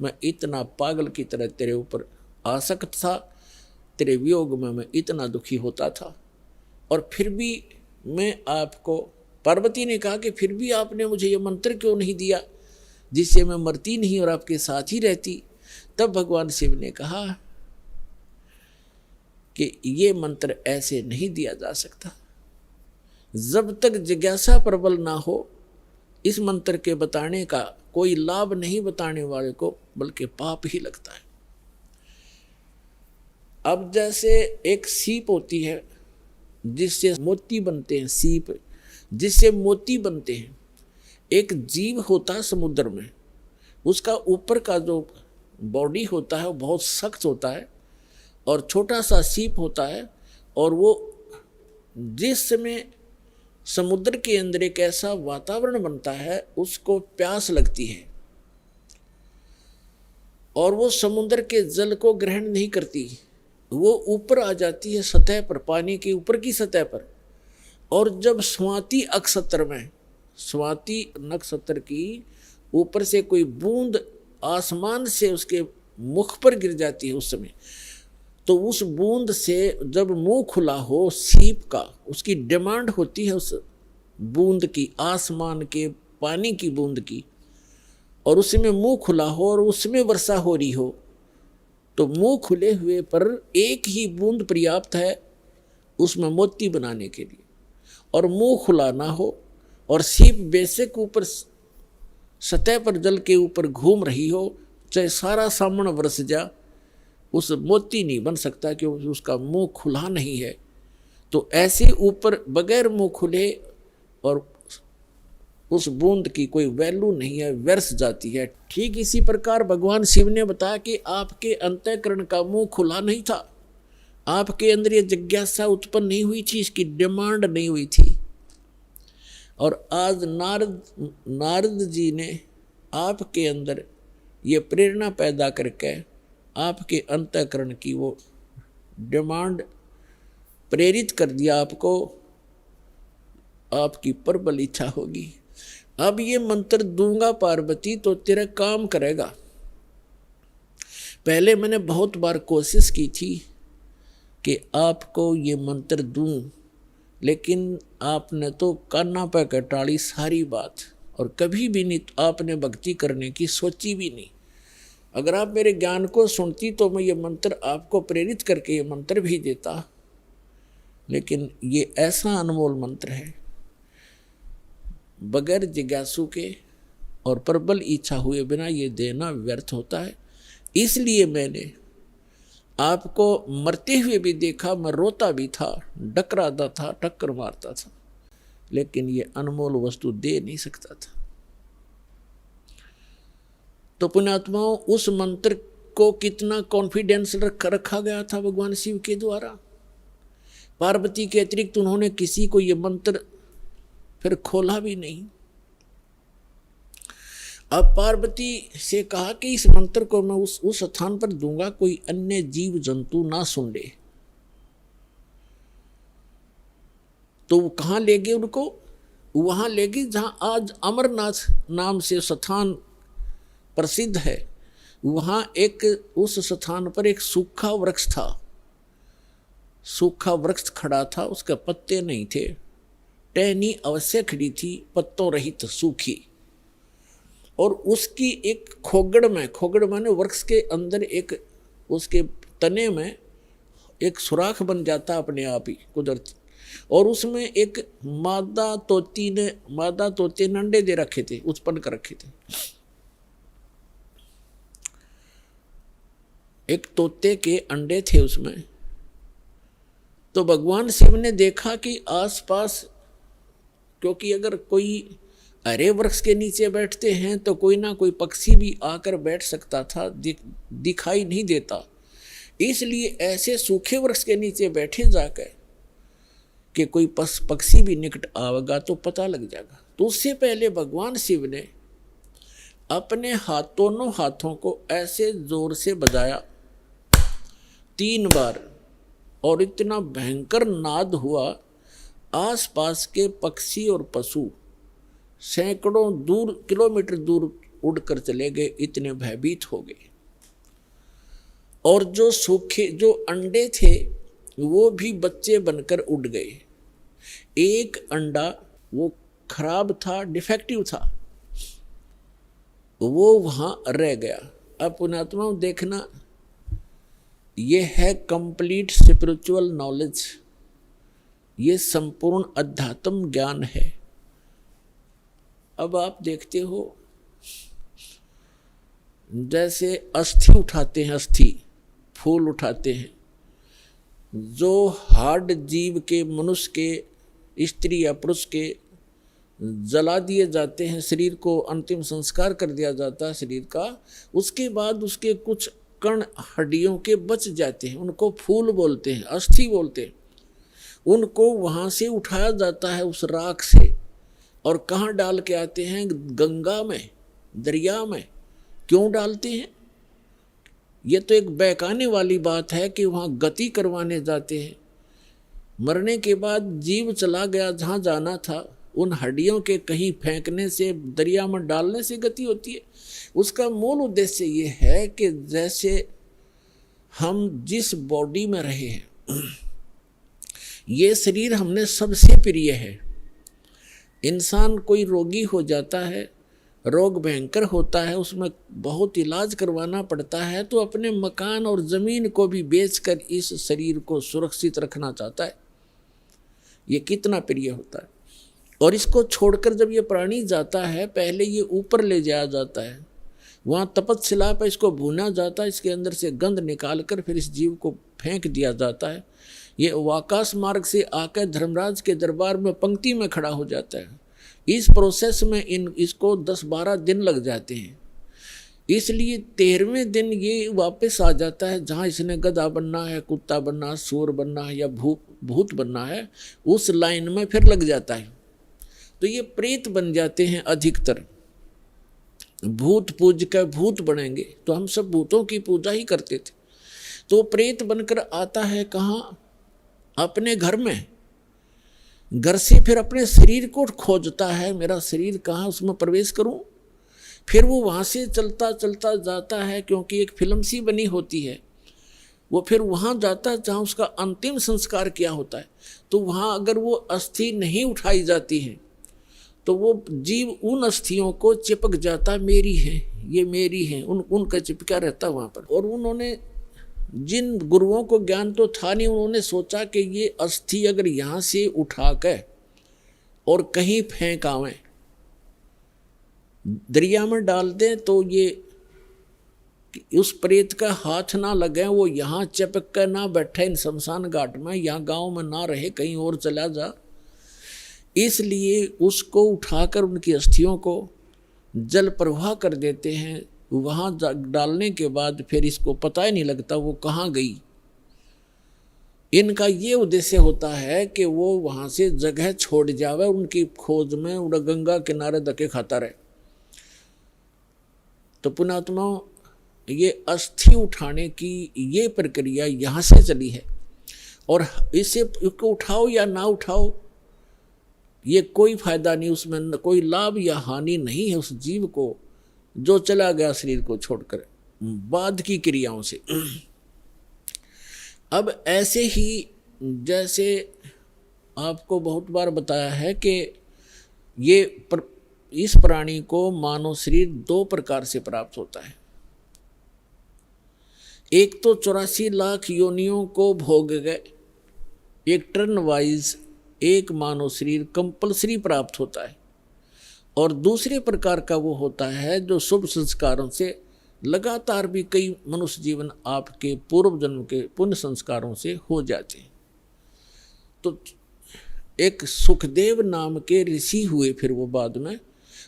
मैं इतना पागल की तरह तेरे ऊपर आसक्त था, तेरे वियोग में मैं इतना दुखी होता था, और फिर भी मैं आपको, पार्वती ने कहा कि फिर भी आपने मुझे ये मंत्र क्यों नहीं दिया जिससे मैं मरती नहीं और आपके साथ ही रहती। तब भगवान शिव ने कहा कि ये मंत्र ऐसे नहीं दिया जा सकता, जब तक जिज्ञासा प्रबल ना हो इस मंत्र के बताने का कोई लाभ नहीं बताने वाले को, बल्कि पाप ही लगता है। अब जैसे एक सीप होती है जिससे मोती बनते हैं, सीप जिससे मोती बनते हैं। एक जीव होता है समुद्र में, उसका ऊपर का जो बॉडी होता है वो बहुत सख्त होता है और छोटा सा सीप होता है, और वो जिस समय समुद्र के अंदर एक ऐसा वातावरण बनता है उसको प्यास लगती है और वो समुद्र के जल को ग्रहण नहीं करती, वो ऊपर आ जाती है सतह पर, पानी के ऊपर की सतह पर। और जब स्वाति नक्षत्र में, स्वाति नक्षत्र की ऊपर से कोई बूंद आसमान से उसके मुख पर गिर जाती है उस समय, तो उस बूंद से जब मुंह खुला हो सीप का, उसकी डिमांड होती है उस बूंद की, आसमान के पानी की बूंद की, और उसमें मुंह खुला हो और उसमें वर्षा हो रही हो, तो मुंह खुले हुए पर एक ही बूंद पर्याप्त है उसमें मोती बनाने के लिए, और मुंह खुला ना हो और सीप बेशक ऊपर सतह पर जल के ऊपर घूम रही हो, चाहे सारा सामन बरस जा, उस मोती नहीं बन सकता क्योंकि उसका मुंह खुला नहीं है। तो ऐसे ऊपर बगैर मुंह खुले और उस बूंद की कोई वैल्यू नहीं है, व्यर्थ जाती है। ठीक इसी प्रकार भगवान शिव ने बताया कि आपके अंतःकरण का मुंह खुला नहीं था, आपके अंदर ये जिज्ञासा उत्पन्न नहीं हुई थी, इसकी डिमांड नहीं हुई थी। और आज नारद जी ने आपके अंदर ये प्रेरणा पैदा करके आपके अंतःकरण की वो डिमांड प्रेरित कर दिया, आपको आपकी प्रबल इच्छा होगी। अब ये मंत्र दूंगा पार्वती तो तेरा काम करेगा। पहले मैंने बहुत बार कोशिश की थी कि आपको ये मंत्र दूं, लेकिन आपने तो कान्ना पे कटाड़ी सारी बात, और कभी भी नहीं आपने भक्ति करने की सोची भी नहीं। अगर आप मेरे ज्ञान को सुनती तो मैं ये मंत्र आपको प्रेरित करके ये मंत्र भी देता, लेकिन ये ऐसा अनमोल मंत्र है, बगैर जिज्ञासु के और प्रबल इच्छा हुए बिना ये देना व्यर्थ होता है। इसलिए मैंने आपको मरते हुए भी देखा, मैं रोता भी था, डकराता था, टक्कर मारता था, लेकिन ये अनमोल वस्तु दे नहीं सकता था। तो पुण्यात्माओं, उस मंत्र को कितना कॉन्फिडेंस रखा गया था भगवान शिव के द्वारा। पार्वती के अतिरिक्त उन्होंने किसी को ये मंत्र फिर खोला भी नहीं। अब पार्वती से कहा कि इस मंत्र को मैं उस स्थान पर दूंगा, कोई अन्य जीव जंतु ना सुन ले। तो वो कहाँ ले गए उनको? वहां ले गए जहां आज अमरनाथ नाम से स्थान प्रसिद्ध है। वहां एक उस स्थान पर एक सूखा वृक्ष था, सूखा वृक्ष खड़ा था, उसके पत्ते नहीं थे, टहनी अवश्य खड़ी थी, पत्तों रहित सूखी, और उसकी एक खोगड़ माने वृक्ष के अंदर एक उसके तने में एक सुराख बन जाता अपने आप ही कुदरती, और उसमें एक मादा तोते ने अंडे दे रखे थे, उत्पन्न कर रखे थे। एक तोते के अंडे थे उसमें। तो भगवान शिव ने देखा कि आसपास, क्योंकि अगर कोई हरे वृक्ष के नीचे बैठते हैं तो कोई ना कोई पक्षी भी आकर बैठ सकता था, दिखाई नहीं देता, इसलिए ऐसे सूखे वृक्ष के नीचे बैठे जाकर कि कोई पक्षी भी निकट आवेगा तो पता लग जाएगा। तो उससे पहले भगवान शिव ने अपने दोनों हाथों को ऐसे जोर से बजाया 3 बार, और इतना भयंकर नाद हुआ, आसपास के पक्षी और पशु सैकड़ों किलोमीटर दूर उड़कर चले गए, इतने भयभीत हो गए। और जो अंडे थे वो भी बच्चे बनकर उड़ गए। एक अंडा वो खराब था, डिफेक्टिव था, वो वहां रह गया। अब पुण्यात्माओं देखना, ये है कंप्लीट स्पिरिचुअल नॉलेज। ये संपूर्ण अध्यात्म ज्ञान है। अब आप देखते हो जैसे अस्थि उठाते हैं, अस्थि फूल उठाते हैं, जो हार्ड जीव के, मनुष्य के, स्त्री या पुरुष के जला दिए जाते हैं, शरीर को अंतिम संस्कार कर दिया जाता है शरीर का, उसके बाद उसके कुछ कण हड्डियों के बच जाते हैं, उनको फूल बोलते हैं, अस्थि बोलते हैं। उनको वहाँ से उठाया जाता है उस राख से, और कहाँ डाल के आते हैं? गंगा में, दरिया में। क्यों डालते हैं? ये तो एक बहकाने वाली बात है कि वहाँ गति करवाने जाते हैं। मरने के बाद जीव चला गया जहाँ जाना था, उन हड्डियों के कहीं फेंकने से, दरिया में डालने से गति होती है। उसका मूल उद्देश्य ये है कि जैसे हम जिस बॉडी में रहे हैं, ये शरीर हमने सबसे प्रिय है। इंसान कोई रोगी हो जाता है, रोग भयंकर होता है, उसमें बहुत इलाज करवाना पड़ता है, तो अपने मकान और ज़मीन को भी बेचकर इस शरीर को सुरक्षित रखना चाहता है। ये कितना प्रिय होता है। और इसको छोड़कर जब ये प्राणी जाता है, पहले ये ऊपर ले जाया जाता है, वहाँ तपस्शिला पर इसको भूना जाता है, इसके अंदर से गंध निकाल कर फिर इस जीव को फेंक दिया जाता है। ये आकाश मार्ग से आकर धर्मराज के दरबार में पंक्ति में खड़ा हो जाता है। इस प्रोसेस में इसको 10-12 दिन लग जाते हैं। इसलिए 13वें दिन ये वापस आ जाता है जहाँ इसने गधा बनना है, कुत्ता बनना, सूर बनना है या भूत बनना है, उस लाइन में फिर लग जाता है। तो ये प्रेत बन जाते हैं अधिकतर। भूत पूज कर भूत बनेंगे, तो हम सब भूतों की पूजा ही करते थे। तो प्रेत बनकर आता है कहाँ? अपने घर में। घर से फिर अपने शरीर को खोजता है, मेरा शरीर कहाँ, उसमें प्रवेश करूं। फिर वो वहाँ से चलता चलता जाता है, क्योंकि एक फिल्म सी बनी होती है, वो फिर वहाँ जाता है जहाँ उसका अंतिम संस्कार किया होता है। तो वहाँ अगर वो अस्थि नहीं उठाई जाती है तो वो जीव उन अस्थियों को चिपक जाता, मेरी है, ये मेरी है, उनका चिपका रहता वहाँ पर। और उन्होंने, जिन गुरुओं को ज्ञान तो था नहीं, उन्होंने सोचा कि ये अस्थि अगर यहाँ से उठा कर और कहीं फेंक आवें, दरिया में डाल दें, तो ये उस प्रेत का हाथ ना लगे, वो यहाँ चिपक कर ना बैठे इन शमशान घाट में, यहाँ गांव में ना रहे, कहीं और चला जा। इसलिए उसको उठाकर उनकी अस्थियों को जल प्रवाह कर देते हैं। वहाँ डालने के बाद फिर इसको पता ही नहीं लगता वो कहाँ गई। इनका ये उद्देश्य होता है कि वो वहाँ से जगह छोड़ जावे, उनकी खोज में उड़ा गंगा किनारे धक्के खाता रहे। तो पुण्यात्मा, ये अस्थि उठाने की ये प्रक्रिया यहाँ से चली है। और इसको उठाओ या ना उठाओ, ये कोई फायदा नहीं, उसमें कोई लाभ या हानि नहीं है उस जीव को जो चला गया शरीर को छोड़कर बाद की क्रियाओं से। अब ऐसे ही जैसे आपको बहुत बार बताया है कि इस प्राणी को मानव शरीर 2 प्रकार से प्राप्त होता है। एक तो 84 लाख योनियों को भोग गए, एक टर्न वाइज एक मानव शरीर कंपल्सरी प्राप्त होता है। और दूसरे प्रकार का वो होता है जो शुभ संस्कारों से लगातार भी कई मनुष्य जीवन आपके पूर्व जन्म के पुण्य संस्कारों से हो जाते हैं। तो एक सुखदेव नाम के ऋषि हुए, फिर वो बाद में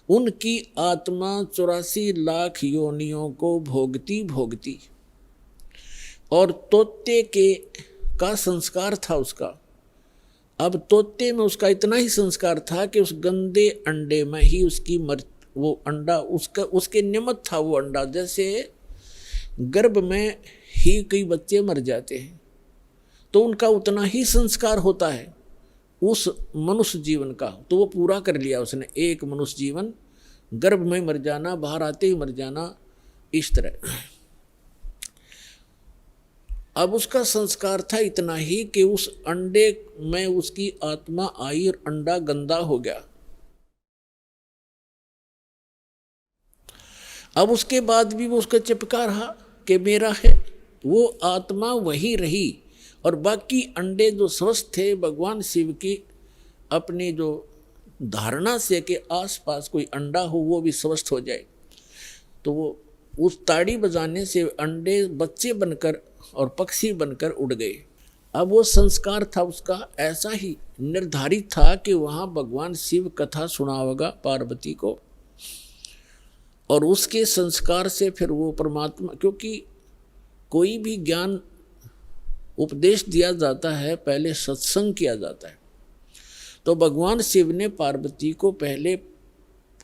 उनकी आत्मा 84 लाख योनियों को भोगती और तोते का संस्कार था उसका। अब तोते में उसका इतना ही संस्कार था कि उस गंदे अंडे में ही उसकी वो अंडा उसके निमित्त था वो अंडा। जैसे गर्भ में ही कई बच्चे मर जाते हैं, तो उनका उतना ही संस्कार होता है उस मनुष्य जीवन का, तो वो पूरा कर लिया उसने। एक मनुष्य जीवन, गर्भ में मर जाना, बाहर आते ही मर जाना, इस तरह। अब उसका संस्कार था इतना ही कि उस अंडे में उसकी आत्मा आई और अंडा गंदा हो गया। अब उसके बाद भी वो उसका चिपका रहा कि मेरा है, वो आत्मा वही रही और बाकी अंडे जो स्वस्थ थे भगवान शिव की अपनी जो धारणा से कि आसपास कोई अंडा हो वो भी स्वस्थ हो जाए, तो वो उस ताड़ी बजाने से अंडे बच्चे बनकर और पक्षी बनकर उड़ गए। अब वो संस्कार था उसका ऐसा ही निर्धारित था कि वहाँ भगवान शिव कथा सुनावेगा पार्वती को, और उसके संस्कार से फिर वो परमात्मा, क्योंकि कोई भी ज्ञान उपदेश दिया जाता है पहले सत्संग किया जाता है, तो भगवान शिव ने पार्वती को पहले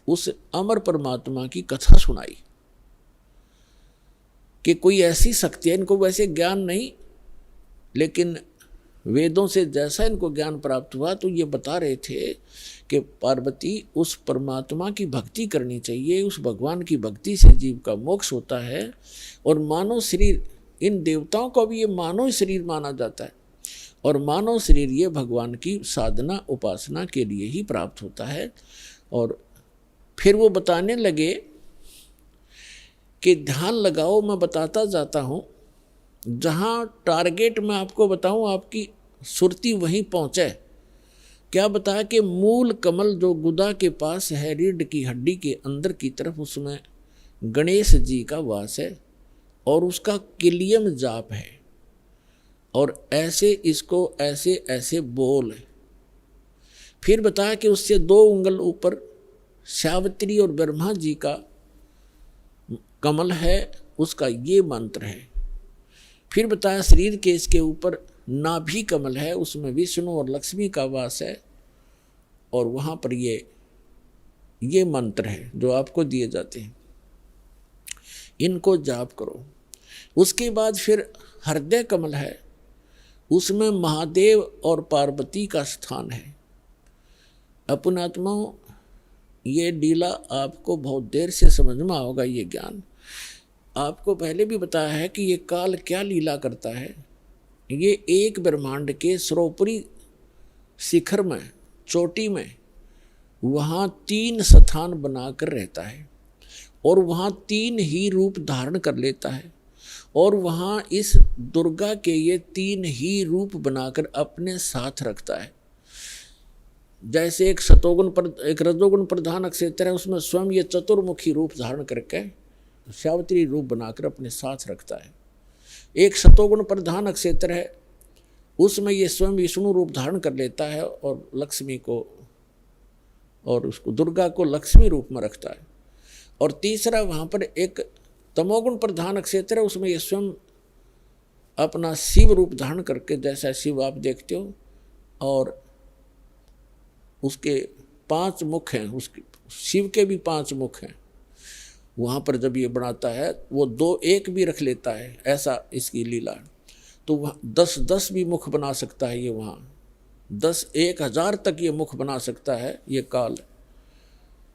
उस अमर परमात्मा की कथा सुनाई कि कोई ऐसी शक्ति है, इनको वैसे ज्ञान नहीं, लेकिन वेदों से जैसा इनको ज्ञान प्राप्त हुआ तो ये बता रहे थे कि पार्वती उस परमात्मा की भक्ति करनी चाहिए, उस भगवान की भक्ति से जीव का मोक्ष होता है। और मानव शरीर, इन देवताओं को भी ये मानव शरीर माना जाता है, और मानव शरीर ये भगवान की साधना उपासना के लिए ही प्राप्त होता है। और फिर वो बताने लगे कि ध्यान लगाओ, मैं बताता जाता हूँ, जहाँ टारगेट मैं आपको बताऊँ आपकी सुरती वहीं पहुँचे। क्या बताया कि मूल कमल जो गुदा के पास है, रीढ़ की हड्डी के अंदर की तरफ, उसमें गणेश जी का वास है और उसका किलियम जाप है, और ऐसे इसको ऐसे ऐसे बोल। फिर बताया कि उससे 2 उंगल ऊपर सावित्री और ब्रह्मा जी का कमल है, उसका ये मंत्र है। फिर बताया शरीर के इसके ऊपर नाभि कमल है, उसमें विष्णु और लक्ष्मी का वास है, और वहाँ पर ये मंत्र है जो आपको दिए जाते हैं, इनको जाप करो। उसके बाद फिर हृदय कमल है, उसमें महादेव और पार्वती का स्थान है। अपनात्माओं, ये डीला आपको बहुत देर से समझ में आओगा। ये ज्ञान आपको पहले भी बताया है कि ये काल क्या लीला करता है। ये एक ब्रह्मांड के सर्वोपरि शिखर में, चोटी में, वहाँ 3 स्थान बनाकर रहता है, और वहाँ 3 ही रूप धारण कर लेता है, और वहाँ इस दुर्गा के ये 3 ही रूप बनाकर अपने साथ रखता है। जैसे एक एक रजोगुण प्रधान अक्षेत्र है, उसमें स्वयं ये चतुर्मुखी रूप धारण करके सावित्री रूप बनाकर अपने साथ रखता है। एक सतोगुण प्रधान अक्षेत्र है, उसमें ये स्वयं विष्णु रूप धारण कर लेता है और लक्ष्मी को और उसको दुर्गा को लक्ष्मी रूप में रखता है। और तीसरा वहाँ पर एक तमोगुण प्रधान क्षेत्र है, उसमें ये स्वयं अपना शिव रूप धारण करके, जैसा शिव आप देखते हो, और उसके 5 मुख हैं, उसके शिव के भी 5 मुख हैं। वहाँ पर जब ये बनाता है वो 2-1 भी रख लेता है, ऐसा इसकी लीला। तो वहाँ 10-10 भी मुख बना सकता है ये, वहाँ 10-1000 तक ये मुख बना सकता है ये काल।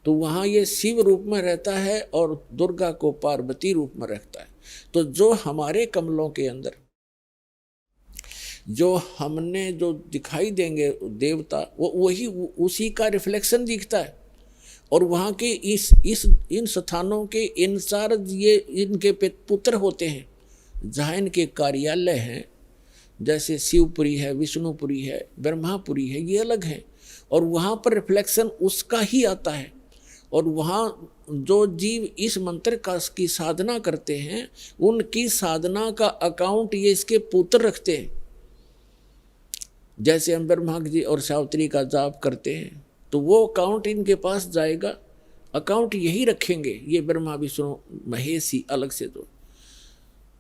तो वहाँ ये शिव रूप में रहता है और दुर्गा को पार्वती रूप में रखता है। तो जो हमारे कमलों के अंदर जो हमने जो दिखाई देंगे देवता, वो वही उसी का रिफ्लेक्शन दिखता है। और वहाँ के इन स्थानों के इंचार्ज ये इनके पुत्र होते हैं, जहाँ इनके कार्यालय हैं, जैसे शिवपुरी है, विष्णुपुरी है, ब्रह्मापुरी है, ये अलग है, और वहाँ पर रिफ्लेक्शन उसका ही आता है। और वहाँ जो जीव इस मंत्र की साधना करते हैं, उनकी साधना का अकाउंट ये इसके पुत्र रखते हैं। जैसे हम ब्रह्मा जी और सावित्री का जाप करते हैं, तो वो अकाउंट इनके पास जाएगा, अकाउंट यही रखेंगे ये ब्रह्मा विष्णु महेश ही अलग से। तो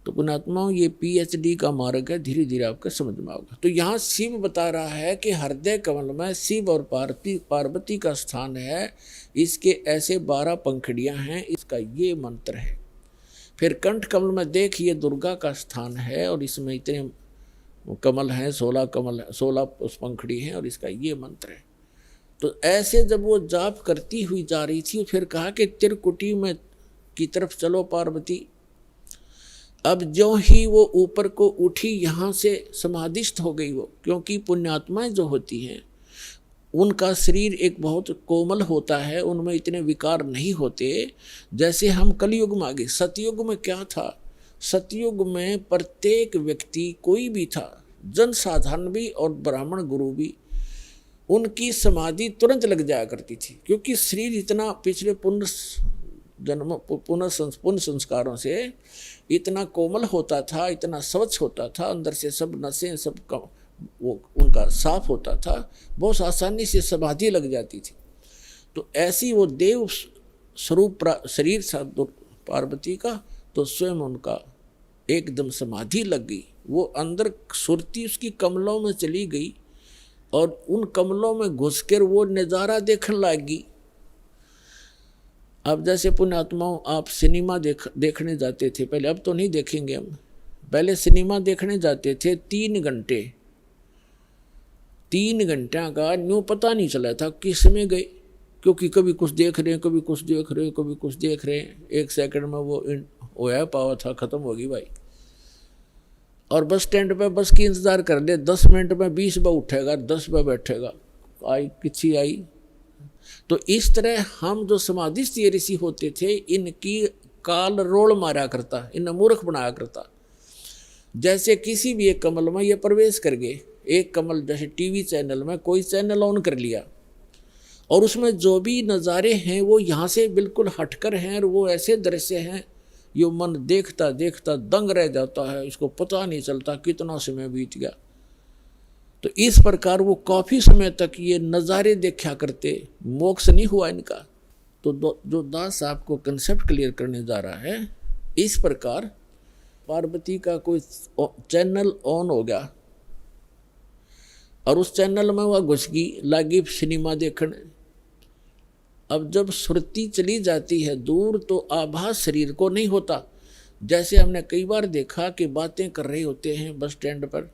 पुण्यात्माओं, ये PhD का मार्ग है, धीरे धीरे आपका समझ में आएगा। तो यहाँ शिव बता रहा है कि हृदय कमल में शिव और पार्वती का स्थान है, इसके ऐसे 12 पंखुड़ियाँ हैं, इसका ये मंत्र है। फिर कंठ कमल में देख, ये दुर्गा का स्थान है, और इसमें इतने कमल हैं, 16 पंखुड़ी हैं, और इसका ये मंत्र है। तो ऐसे जब वो जाप करती हुई जा रही थी, फिर कहा कि त्रिकुटी में की तरफ चलो पार्वती। अब जो ही वो ऊपर को उठी, यहाँ से समाधिस्थ हो गई वो, क्योंकि पुण्यात्माएं जो होती हैं उनका शरीर एक बहुत कोमल होता है, उनमें इतने विकार नहीं होते जैसे हम कलयुग में आ गए। सतयुग में क्या था? सतयुग में प्रत्येक व्यक्ति कोई भी था, जनसाधारण भी और ब्राह्मण गुरु भी, उनकी समाधि तुरंत लग जाया करती थी, क्योंकि शरीर इतना पिछले पुनः संस्कारों से इतना कोमल होता था, इतना स्वच्छ होता था, अंदर से सब नसें सब वो उनका साफ होता था, बहुत आसानी से समाधि लग जाती थी। तो ऐसी वो देव स्वरूप शरीर था पार्वती का, तो स्वयं उनका एकदम समाधि लग गई। वो अंदर सुरती उसकी कमलों में चली गई और उन कमलों में घुसकर वो नज़ारा देखने लगी। अब जैसे पुण्यात्माओं, आप सिनेमा देखने जाते थे पहले, अब तो नहीं देखेंगे हम, पहले सिनेमा देखने जाते थे 3 घंटे, 3 घंटा का न्यू पता नहीं चला था किस में गए, क्योंकि कभी कुछ देख रहे हैं, कभी कुछ देख रहे हैं, कभी कुछ देख रहे हैं, 1 सेकंड में वो होया पावा था, खत्म होगी भाई। और बस स्टैंड पे बस की इंतज़ार कर ले, 10 मिनट में 20 बार उठेगा, 10 बार बैठेगा, आई किसी आई। तो इस तरह हम जो समाधिस्थ ऋषि होते थे, इनकी काल रोल मारा करता, इन्हें मूर्ख बनाया करता। जैसे किसी भी एक कमल में ये प्रवेश कर गए, एक कमल जैसे टीवी चैनल में कोई चैनल ऑन कर लिया और उसमें जो भी नज़ारे हैं वो यहाँ से बिल्कुल हटकर हैं, और वो ऐसे दृश्य हैं यो मन देखता देखता दंग रह जाता है, इसको पता नहीं चलता कितना समय बीत गया। तो इस प्रकार वो काफ़ी समय तक ये नज़ारे देखा करते, मोक्ष नहीं हुआ इनका। तो जो दास आपको कंसेप्ट क्लियर करने जा रहा है, इस प्रकार पार्वती का कोई चैनल ऑन हो गया और उस चैनल में वह घुस गई, लागी सिनेमा देखने। अब जब सुरती चली जाती है दूर तो आभास शरीर को नहीं होता। जैसे हमने कई बार देखा कि बातें कर रहे होते हैं बस स्टैंड पर,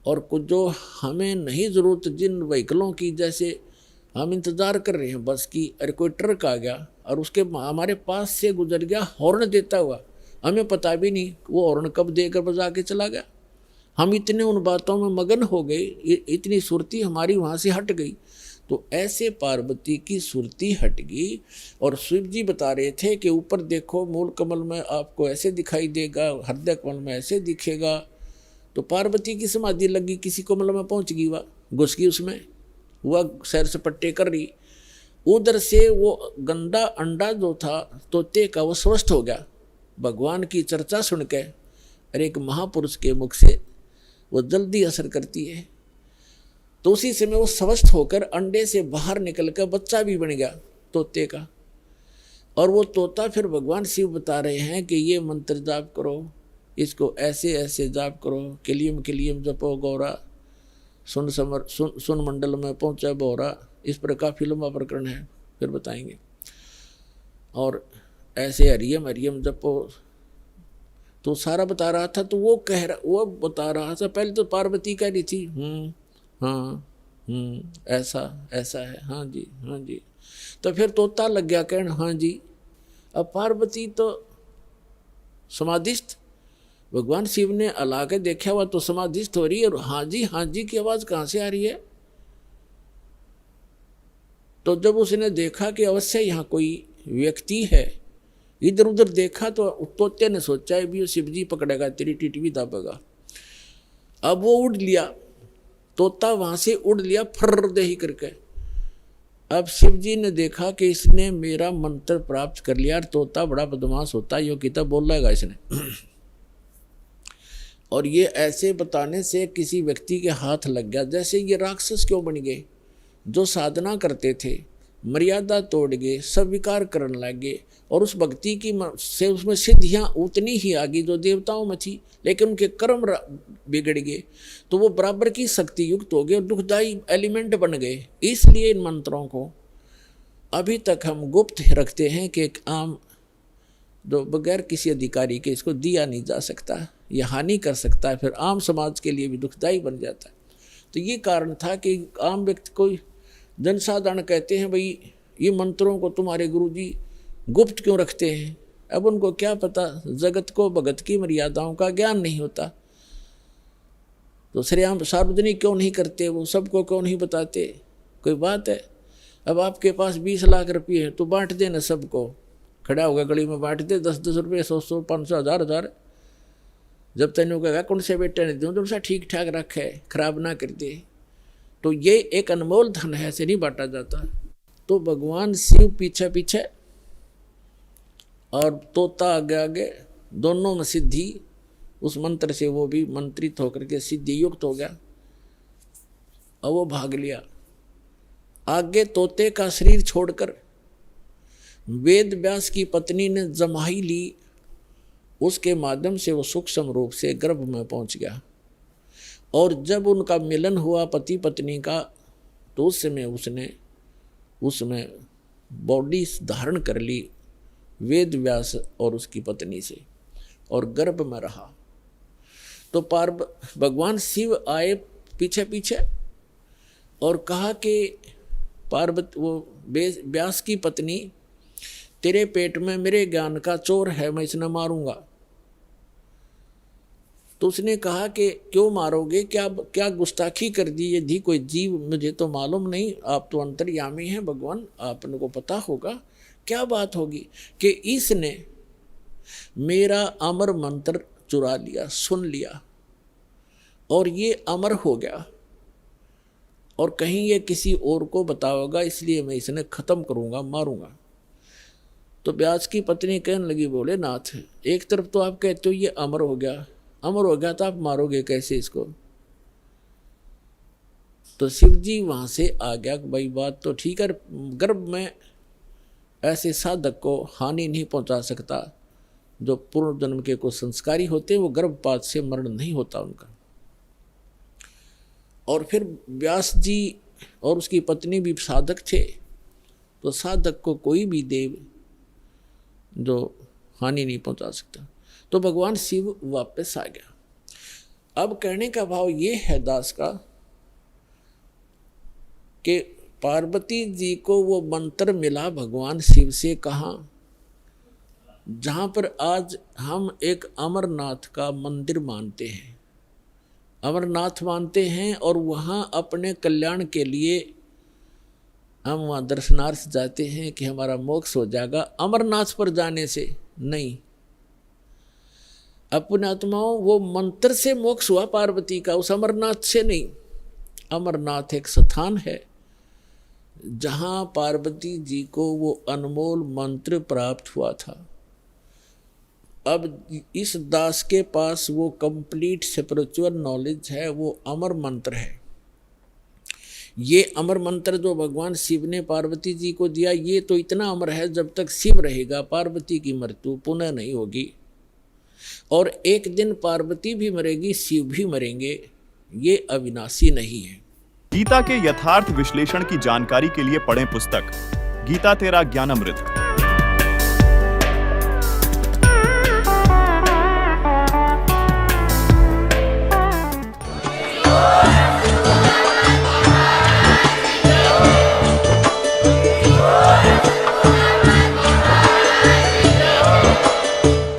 और कुछ जो हमें नहीं ज़रूरत जिन व्हीकलों की, जैसे हम इंतज़ार कर रहे हैं बस की, अरे कोई ट्रक आ गया और उसके हमारे पास से गुजर गया हॉर्न देता हुआ, हमें पता भी नहीं वो हॉर्न कब देकर बजा के चला गया। हम इतने उन बातों में मगन हो गए, इतनी सुरती हमारी वहाँ से हट गई। तो ऐसे पार्वती की सुरती हट गई और शिव जी बता रहे थे कि ऊपर देखो मूल कमल में आपको ऐसे दिखाई देगा, हृदय कमल में ऐसे दिखेगा। तो पार्वती की समाधि लगी, किसी कमल में पहुंच गई, वह घुस गई उसमें, वह सैर सपट्टे कर रही। उधर से वो गंदा अंडा जो था तोते का, वो स्वस्थ हो गया भगवान की चर्चा सुन के, और एक महापुरुष के मुख से वो जल्दी असर करती है। तो उसी समय वो स्वस्थ होकर अंडे से बाहर निकल कर बच्चा भी बन गया तोते का। और वो तोता फिर भगवान शिव बता रहे हैं कि ये मंत्र जाप करो, इसको ऐसे ऐसे जाप करो, किलियम किलियम जपो गौरा, सुन मंडल में पहुँचा बोरा। इस पर काफ़ी लंबा प्रकरण है, फिर बताएंगे। और ऐसे हरियम हरियम जपो, तो सारा बता रहा था। तो वो वो बता रहा था, पहले तो पार्वती कह रही थी हाँ ऐसा ऐसा है, हाँ जी हाँ जी। तो फिर तोता लग गया कहना हाँ जी। अब पार्वती तो समाधिस्थ, भगवान शिव ने अला के देखा हुआ तो समाधिस्थ हो रही है, और हाँ जी की आवाज़ कहाँ से आ रही है। तो जब उसने देखा कि अवश्य यहाँ कोई व्यक्ति है, इधर उधर देखा तो तोते ने सोचा है भी शिव जी पकड़ेगा, तेरी टिटवी दाबेगा। अब वो उड़ लिया, तोता वहाँ से उड़ लिया फर्र दे ही करके। अब शिव जी ने देखा कि इसने मेरा मंत्र प्राप्त कर लिया, और तोता बड़ा बदमाश होता है, यो किताब बोल रहेगा इसने। और ये ऐसे बताने से किसी व्यक्ति के हाथ लग गया। जैसे ये राक्षस क्यों बन गए, जो साधना करते थे मर्यादा तोड़ गए, सब विकार करने लगे, और उस भक्ति की से उसमें सिद्धियाँ उतनी ही आ गई जो देवताओं में थी, लेकिन उनके कर्म बिगड़ गए, तो वो बराबर की शक्ति युक्त हो गए और दुखदायी एलिमेंट बन गए। इसलिए इन मंत्रों को अभी तक हम गुप्त रखते हैं कि एक आम जो बगैर किसी अधिकारी के इसको दिया नहीं जा सकता, यह हानि कर सकता है, फिर आम समाज के लिए भी दुखदायी बन जाता है। तो ये कारण था कि आम व्यक्ति को जनसाधारण कहते हैं भाई ये मंत्रों को तुम्हारे गुरुजी गुप्त क्यों रखते हैं। अब उनको क्या पता, जगत को भगत की मर्यादाओं का ज्ञान नहीं होता, तो श्रेयाम सार्वजनिक क्यों नहीं करते, वो सबको क्यों नहीं बताते। कोई बात है, अब आपके पास 20 लाख रुपये हैं तो बांट देना सबको, खड़ा होगा गली में बांट दे, 10-10 रुपये, 100-100, 500, 1000-1000। जब तेन कहेगा कौन से बेटे ने दूँ तो ठीक ठाक रखे, खराब ना कर दे। तो ये एक अनमोल धन है, ऐसे नहीं बांटा जाता। तो भगवान शिव पीछे पीछे और तोता आगे आगे, दोनों में सिद्धि। उस मंत्र से वो भी मंत्रित होकर के सिद्धि युक्त हो गया और वो भाग लिया। आगे तोते का शरीर छोड़कर वेद व्यास की पत्नी ने जमाई ली, उसके माध्यम से वो सूक्ष्म रूप से गर्भ में पहुंच गया। और जब उनका मिलन हुआ पति पत्नी का, तो उस समय उसने उसमें बॉडी धारण कर ली वेद व्यास और उसकी पत्नी से, और गर्भ में रहा। तो भगवान शिव आए पीछे पीछे और कहा कि पार्वती, वो व्यास की पत्नी, तेरे पेट में मेरे ज्ञान का चोर है, मैं इसे मारूंगा। तो उसने कहा कि क्यों मारोगे, क्या गुस्ताखी कर दी, यदि कोई जीव, मुझे तो मालूम नहीं, आप तो अंतर्यामी हैं भगवान, आपने को पता होगा, क्या बात होगी कि इसने मेरा अमर मंत्र चुरा लिया, सुन लिया और ये अमर हो गया, और कहीं ये किसी और को बताओगा, इसलिए मैं इसने खत्म करूंगा, मारूंगा। तो व्यास की पत्नी कहने लगी, बोले नाथ, एक तरफ तो आप कहते हो ये अमर हो गया, अमर हो गया तो आप मारोगे कैसे इसको? तो शिव जी वहां से आ गया, भाई बात तो ठीक है, गर्भ में ऐसे साधक को हानि नहीं पहुंचा सकता, जो पूर्व जन्म के कुछ संस्कारी होते हैं वो गर्भपात से मरण नहीं होता उनका। और फिर व्यास जी और उसकी पत्नी भी साधक थे, तो साधक को कोई भी देव जो हानि नहीं पहुंचा सकता। तो भगवान शिव वापस आ गया। अब कहने का भाव ये है दास का कि पार्वती जी को वो मंत्र मिला भगवान शिव से, कहाँ, जहाँ पर आज हम एक अमरनाथ का मंदिर मानते हैं, अमरनाथ मानते हैं, और वहाँ अपने कल्याण के लिए हम वहाँ दर्शनार्थ जाते हैं कि हमारा मोक्ष हो जाएगा। अमरनाथ पर जाने से नहीं, अपने आत्माओं, वो मंत्र से मोक्ष हुआ पार्वती का, उस अमरनाथ से नहीं। अमरनाथ एक स्थान है जहाँ पार्वती जी को वो अनमोल मंत्र प्राप्त हुआ था। अब इस दास के पास वो कंप्लीट स्पिरिचुअल नॉलेज है, वो अमर मंत्र है। ये अमर मंत्र जो भगवान शिव ने पार्वती जी को दिया, ये तो इतना अमर है, जब तक शिव रहेगा पार्वती की मृत्यु पुनः नहीं होगी, और एक दिन पार्वती भी मरेगी, शिव भी मरेंगे, ये अविनाशी नहीं है। गीता के यथार्थ विश्लेषण की जानकारी के लिए पढ़ें पुस्तक गीता तेरा ज्ञानामृत।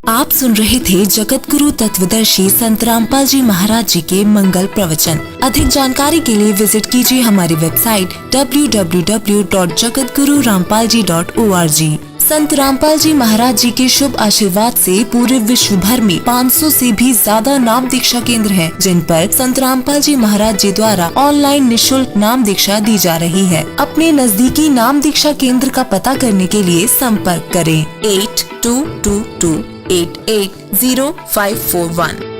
आप सुन रहे थे जगत गुरु तत्वदर्शी संत रामपाल जी महाराज जी के मंगल प्रवचन। अधिक जानकारी के लिए विजिट कीजिए हमारी वेबसाइट www.jagatgururampalji.org। संत रामपाल जी महाराज जी के शुभ आशीर्वाद से पूरे विश्व भर में 500 से भी ज्यादा नाम दीक्षा केंद्र हैं, जिन पर संत रामपाल जी महाराज जी द्वारा ऑनलाइन निःशुल्क नाम दीक्षा दी जा रही है। अपने नजदीकी नाम दीक्षा केंद्र का पता करने के लिए संपर्क करें 8222880541।